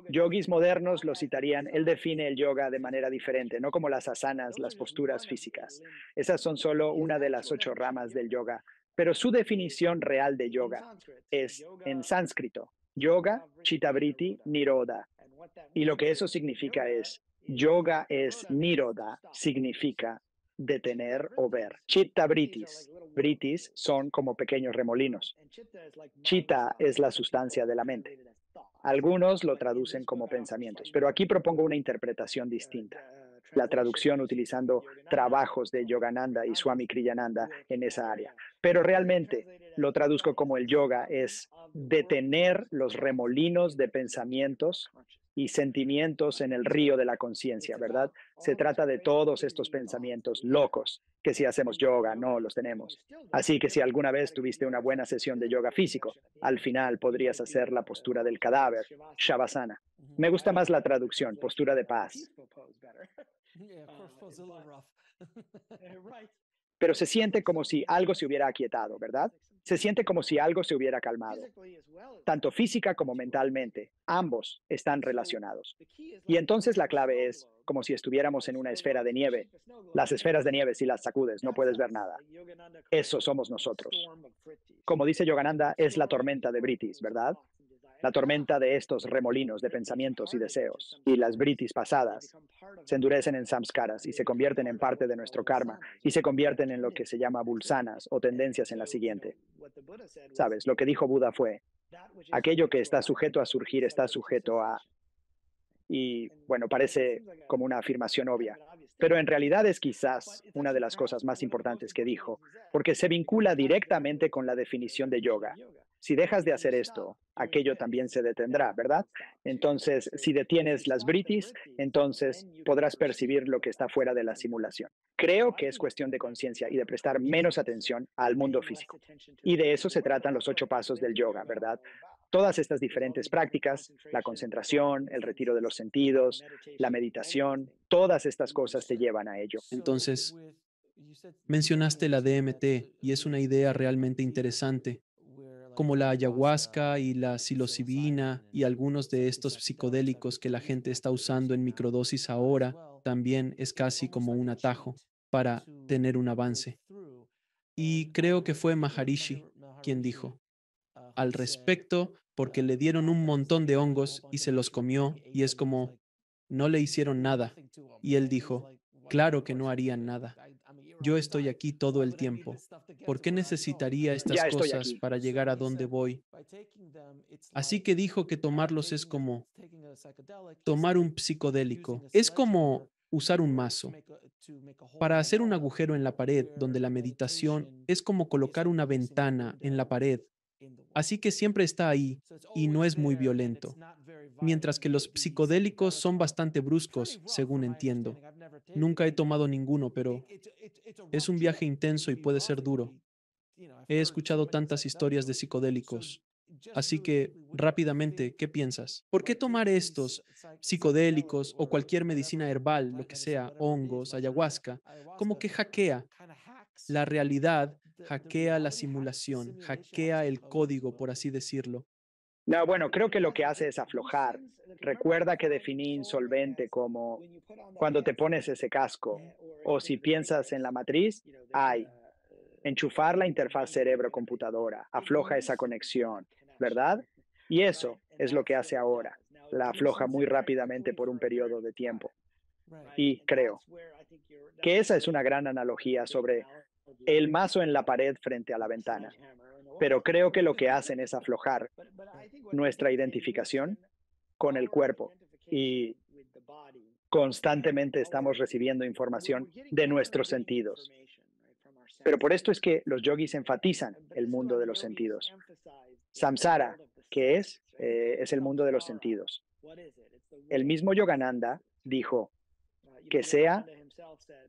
[SPEAKER 1] yogis modernos lo citarían, él define el yoga de manera diferente, no como las asanas, las posturas físicas. Esas son solo una de las 8 ramas del yoga, pero su definición real de yoga es en sánscrito, yoga, chittavriti, nirodha. Y lo que eso significa es, yoga es nirodha, significa detener o ver. Chitta britis. Britis son como pequeños remolinos. Chitta es la sustancia de la mente. Algunos lo traducen como pensamientos, pero aquí propongo una interpretación distinta. La traducción utilizando trabajos de Yogananda y Swami Kriyananda en esa área. Pero realmente lo traduzco como el yoga es detener los remolinos de pensamientos y sentimientos en el río de la conciencia, ¿verdad? Se trata de todos estos pensamientos locos que si hacemos yoga no los tenemos. Así que si alguna vez tuviste una buena sesión de yoga físico, al final podrías hacer la postura del cadáver, Shavasana. Me gusta más la traducción, postura de paz. Pero se siente como si algo se hubiera aquietado, ¿verdad? Se siente como si algo se hubiera calmado, tanto física como mentalmente. Ambos están relacionados. Y entonces la clave es como si estuviéramos en una esfera de nieve. Las esferas de nieve, si las sacudes, no puedes ver nada. Eso somos nosotros. Como dice Yogananda, es la tormenta de Britis, ¿verdad? La tormenta de estos remolinos de pensamientos y deseos. Y las Britis pasadas se endurecen en samskaras y se convierten en parte de nuestro karma y se convierten en lo que se llama bulsanas o tendencias en la siguiente. ¿Sabes? Lo que dijo Buda fue, aquello que está sujeto a surgir está sujeto a... Y bueno, parece como una afirmación obvia, pero en realidad es quizás una de las cosas más importantes que dijo, porque se vincula directamente con la definición de yoga. Si dejas de hacer esto, aquello también se detendrá, ¿verdad? Entonces, si detienes las britis, entonces podrás percibir lo que está fuera de la simulación. Creo que es cuestión de conciencia y de prestar menos atención al mundo físico. Y de eso se tratan los 8 pasos del yoga, ¿verdad? Todas estas diferentes prácticas, la concentración, el retiro de los sentidos, la meditación, todas estas cosas te llevan a ello.
[SPEAKER 2] Entonces, mencionaste la DMT y es una idea realmente interesante, como la ayahuasca y la psilocibina y algunos de estos psicodélicos que la gente está usando en microdosis ahora, también es casi como un atajo para tener un avance. Y creo que fue Maharishi quien dijo al respecto porque le dieron un montón de hongos y se los comió y es como, no le hicieron nada. Y él dijo, claro que no harían nada. Yo estoy aquí todo el tiempo. ¿Por qué necesitaría estas
[SPEAKER 1] Ya estoy
[SPEAKER 2] cosas
[SPEAKER 1] aquí.
[SPEAKER 2] para llegar a donde voy? Así que dijo que tomarlos es como tomar un psicodélico. Es como usar un mazo. Para hacer un agujero en la pared donde la meditación es como colocar una ventana en la pared, así que siempre está ahí y no es muy violento. Mientras que los psicodélicos son bastante bruscos, según entiendo. Nunca he tomado ninguno, pero es un viaje intenso y puede ser duro. He escuchado tantas historias de psicodélicos. Así que, rápidamente, ¿qué piensas? ¿Por qué tomar estos psicodélicos o cualquier medicina herbal, lo que sea, hongos, ayahuasca, como que hackea la realidad, hackea la simulación, hackea el código, por así decirlo?
[SPEAKER 1] No, bueno, creo que lo que hace es aflojar. Recuerda que definí insolvente como cuando te pones ese casco, o si piensas en la matriz, hay enchufar la interfaz cerebro-computadora, afloja esa conexión, ¿verdad? Y eso es lo que hace ahora. La afloja muy rápidamente por un periodo de tiempo. Y creo que esa es una gran analogía sobre el mazo en la pared frente a la ventana. Pero creo que lo que hacen es aflojar nuestra identificación con el cuerpo y constantemente estamos recibiendo información de nuestros sentidos. Pero por esto es que los yogis enfatizan el mundo de los sentidos. Samsara, ¿qué es? Es el mundo de los sentidos. El mismo Yogananda dijo que sea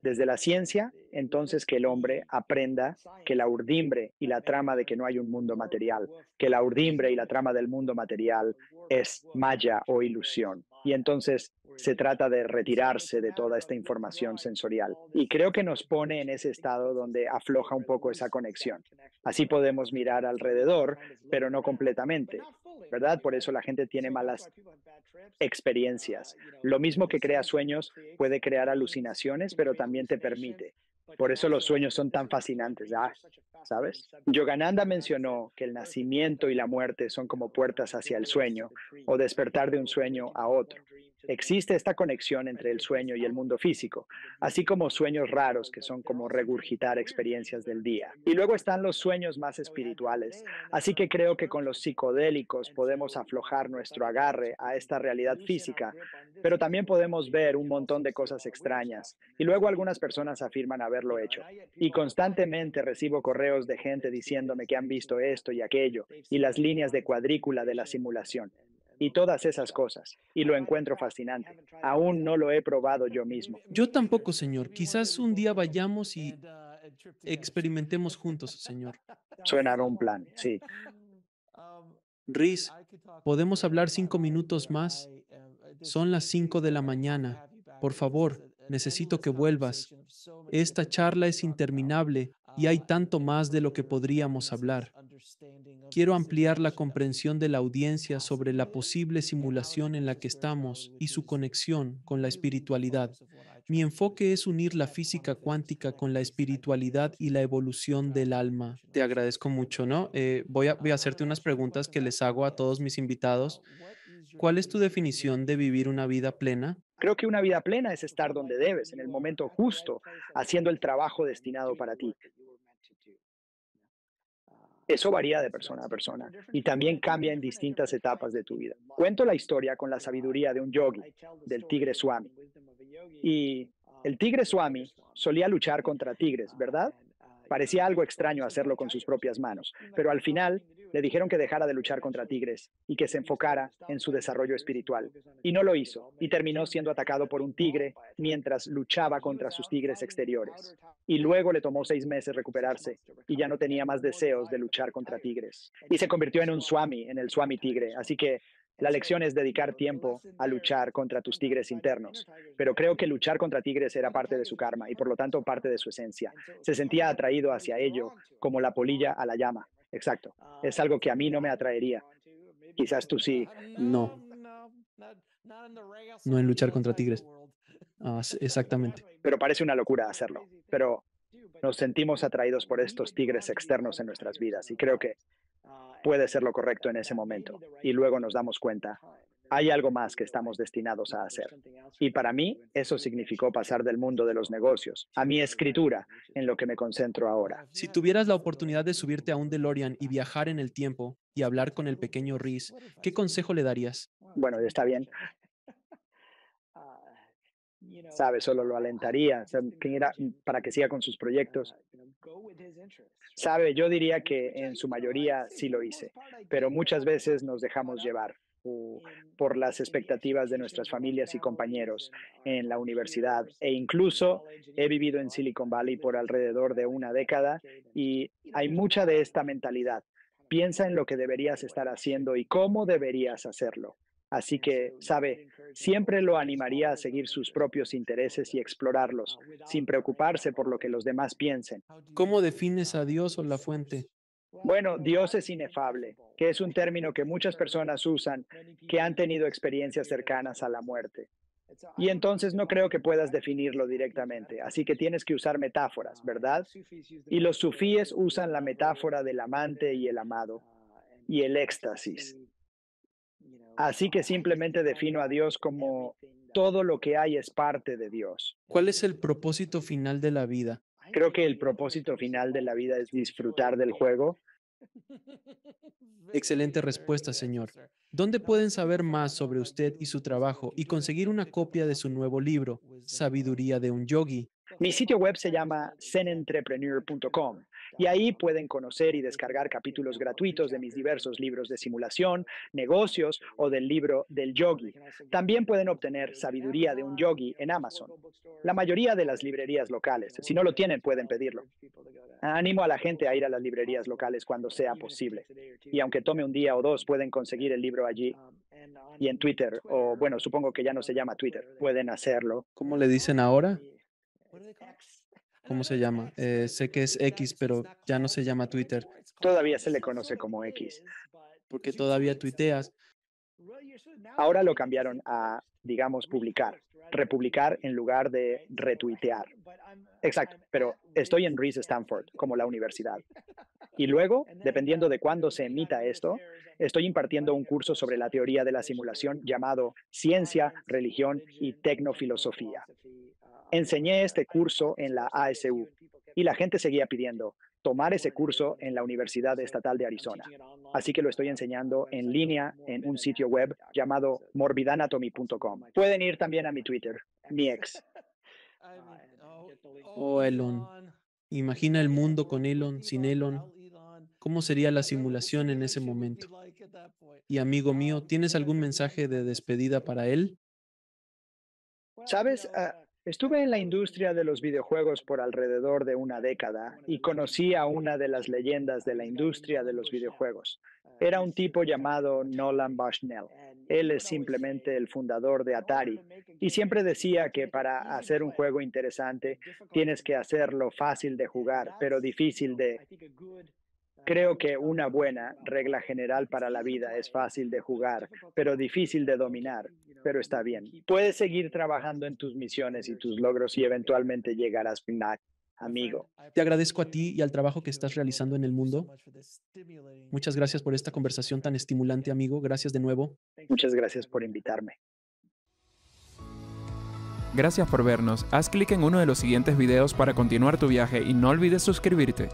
[SPEAKER 1] desde la ciencia, entonces que el hombre aprenda que la urdimbre y la trama de que no hay un mundo material, que la urdimbre y la trama del mundo material es maya o ilusión. Y entonces se trata de retirarse de toda esta información sensorial. Y creo que nos pone en ese estado donde afloja un poco esa conexión. Así podemos mirar alrededor, pero no completamente, ¿verdad? Por eso la gente tiene malas experiencias. Lo mismo que crea sueños puede crear alucinaciones, pero también te permite. Por eso los sueños son tan fascinantes, ¿sabes? Yogananda mencionó que el nacimiento y la muerte son como puertas hacia el sueño o despertar de un sueño a otro. Existe esta conexión entre el sueño y el mundo físico, así como sueños raros que son como regurgitar experiencias del día. Y luego están los sueños más espirituales, así que creo que con los psicodélicos podemos aflojar nuestro agarre a esta realidad física, pero también podemos ver un montón de cosas extrañas. Y luego algunas personas afirman haberlo hecho. Y constantemente recibo correos de gente diciéndome que han visto esto y aquello, y las líneas de cuadrícula de la simulación y todas esas cosas, y lo encuentro fascinante. Aún no lo he probado yo mismo.
[SPEAKER 2] Yo tampoco, señor. Quizás un día vayamos y experimentemos juntos, señor.
[SPEAKER 1] Suena a un plan, sí.
[SPEAKER 2] Riz, ¿podemos hablar 5 minutos más? Son las 5 de la mañana. Por favor, necesito que vuelvas. Esta charla es interminable y hay tanto más de lo que podríamos hablar. Quiero ampliar la comprensión de la audiencia sobre la posible simulación en la que estamos y su conexión con la espiritualidad. Mi enfoque es unir la física cuántica con la espiritualidad y la evolución del alma. Te agradezco mucho, ¿no? Voy a hacerte unas preguntas que les hago a todos mis invitados. ¿Cuál es tu definición de vivir una vida plena?
[SPEAKER 1] Creo que una vida plena es estar donde debes, en el momento justo, haciendo el trabajo destinado para ti. Eso varía de persona a persona y también cambia en distintas etapas de tu vida. Cuento la historia con la sabiduría de un yogi, del tigre Swami. Y el tigre Swami solía luchar contra tigres, ¿verdad? Parecía algo extraño hacerlo con sus propias manos, pero al final le dijeron que dejara de luchar contra tigres y que se enfocara en su desarrollo espiritual. Y no lo hizo, y terminó siendo atacado por un tigre mientras luchaba contra sus tigres exteriores. Y luego le tomó 6 meses recuperarse y ya no tenía más deseos de luchar contra tigres. Y se convirtió en un Swami, en el Swami tigre. Así que la lección es dedicar tiempo a luchar contra tus tigres internos, pero creo que luchar contra tigres era parte de su karma y por lo tanto parte de su esencia. Se sentía atraído hacia ello como la polilla a la llama. Exacto. Es algo que a mí no me atraería. Quizás tú sí,
[SPEAKER 2] No, no en luchar contra tigres. Exactamente.
[SPEAKER 1] pero parece una locura hacerlo. Pero nos sentimos atraídos por estos tigres externos en nuestras vidas y creo que puede ser lo correcto en ese momento. Y luego nos damos cuenta, hay algo más que estamos destinados a hacer. Y para mí, eso significó pasar del mundo de los negocios a mi escritura, en lo que me concentro ahora.
[SPEAKER 2] Si tuvieras la oportunidad de subirte a un DeLorean y viajar en el tiempo y hablar con el pequeño Reese, ¿qué consejo le darías?
[SPEAKER 1] Bueno, está bien. Sabe, solo lo alentaría, para que siga con sus proyectos. Sabe, yo diría que en su mayoría sí lo hice, pero muchas veces nos dejamos llevar por las expectativas de nuestras familias y compañeros en la universidad e incluso he vivido en Silicon Valley por alrededor de una década y hay mucha de esta mentalidad. Piensa en lo que deberías estar haciendo y cómo deberías hacerlo. Así que, sabe, siempre lo animaría a seguir sus propios intereses y explorarlos, sin preocuparse por lo que los demás piensen.
[SPEAKER 2] ¿Cómo defines a Dios o la fuente?
[SPEAKER 1] Bueno, Dios es inefable, que es un término que muchas personas usan que han tenido experiencias cercanas a la muerte. Y entonces no creo que puedas definirlo directamente, así que tienes que usar metáforas, ¿verdad? Y los sufíes usan la metáfora del amante y el amado, y el éxtasis. Así que simplemente defino a Dios como todo lo que hay es parte de Dios.
[SPEAKER 2] ¿Cuál es el propósito final de la vida?
[SPEAKER 1] Creo que el propósito final de la vida es disfrutar del juego.
[SPEAKER 2] Excelente respuesta, señor. ¿Dónde pueden saber más sobre usted y su trabajo y conseguir una copia de su nuevo libro, Sabiduría de un Yogi?
[SPEAKER 1] Mi sitio web se llama zenentrepreneur.com y ahí pueden conocer y descargar capítulos gratuitos de mis diversos libros de simulación, negocios o del libro del yogi. También pueden obtener Sabiduría de un Yogi en Amazon. La mayoría de las librerías locales, si no lo tienen, pueden pedirlo. Animo a la gente a ir a las librerías locales cuando sea posible. Y aunque tome un día o dos, pueden conseguir el libro allí y en Twitter, o bueno, supongo que ya no se llama Twitter, pueden hacerlo.
[SPEAKER 2] ¿Cómo le dicen ahora? ¿Cómo se llama? Sé que es X, pero ya no se llama Twitter,
[SPEAKER 1] Todavía se le conoce como X.
[SPEAKER 2] porque todavía tuiteas.
[SPEAKER 1] Ahora lo cambiaron a, digamos, publicar, republicar en lugar de retuitear. Exacto, pero estoy en Reese Stanford, como la universidad. Y luego, dependiendo de cuándo se emita esto, estoy impartiendo un curso sobre la teoría de la simulación llamado Ciencia, Religión y Tecnofilosofía. Enseñé este curso en la ASU y la gente seguía pidiendo tomar ese curso en la Universidad Estatal de Arizona. Así que lo estoy enseñando en línea en un sitio web llamado morbidanatomy.com. Pueden ir también a mi Twitter, mi ex.
[SPEAKER 2] Oh, Elon. Imagina el mundo con Elon, sin Elon. ¿Cómo sería la simulación en ese momento? Y amigo mío, ¿tienes algún mensaje de despedida para él?
[SPEAKER 1] Sabes, estuve en la industria de los videojuegos por alrededor de una década y conocí a una de las leyendas de la industria de los videojuegos. Era un tipo llamado Nolan Bushnell. Él es simplemente el fundador de Atari y siempre decía que para hacer un juego interesante tienes que hacerlo fácil de jugar, pero difícil de. Creo que una buena regla general para la vida es fácil de jugar, pero difícil de dominar, pero está bien. Puedes seguir trabajando en tus misiones y tus logros y eventualmente llegarás final, amigo.
[SPEAKER 2] Te agradezco a ti y al trabajo que estás realizando en el mundo. Muchas gracias por esta conversación tan estimulante, amigo. Gracias de nuevo.
[SPEAKER 1] Muchas gracias por invitarme.
[SPEAKER 3] Gracias por vernos. Haz clic en uno de los siguientes videos para continuar tu viaje y no olvides suscribirte.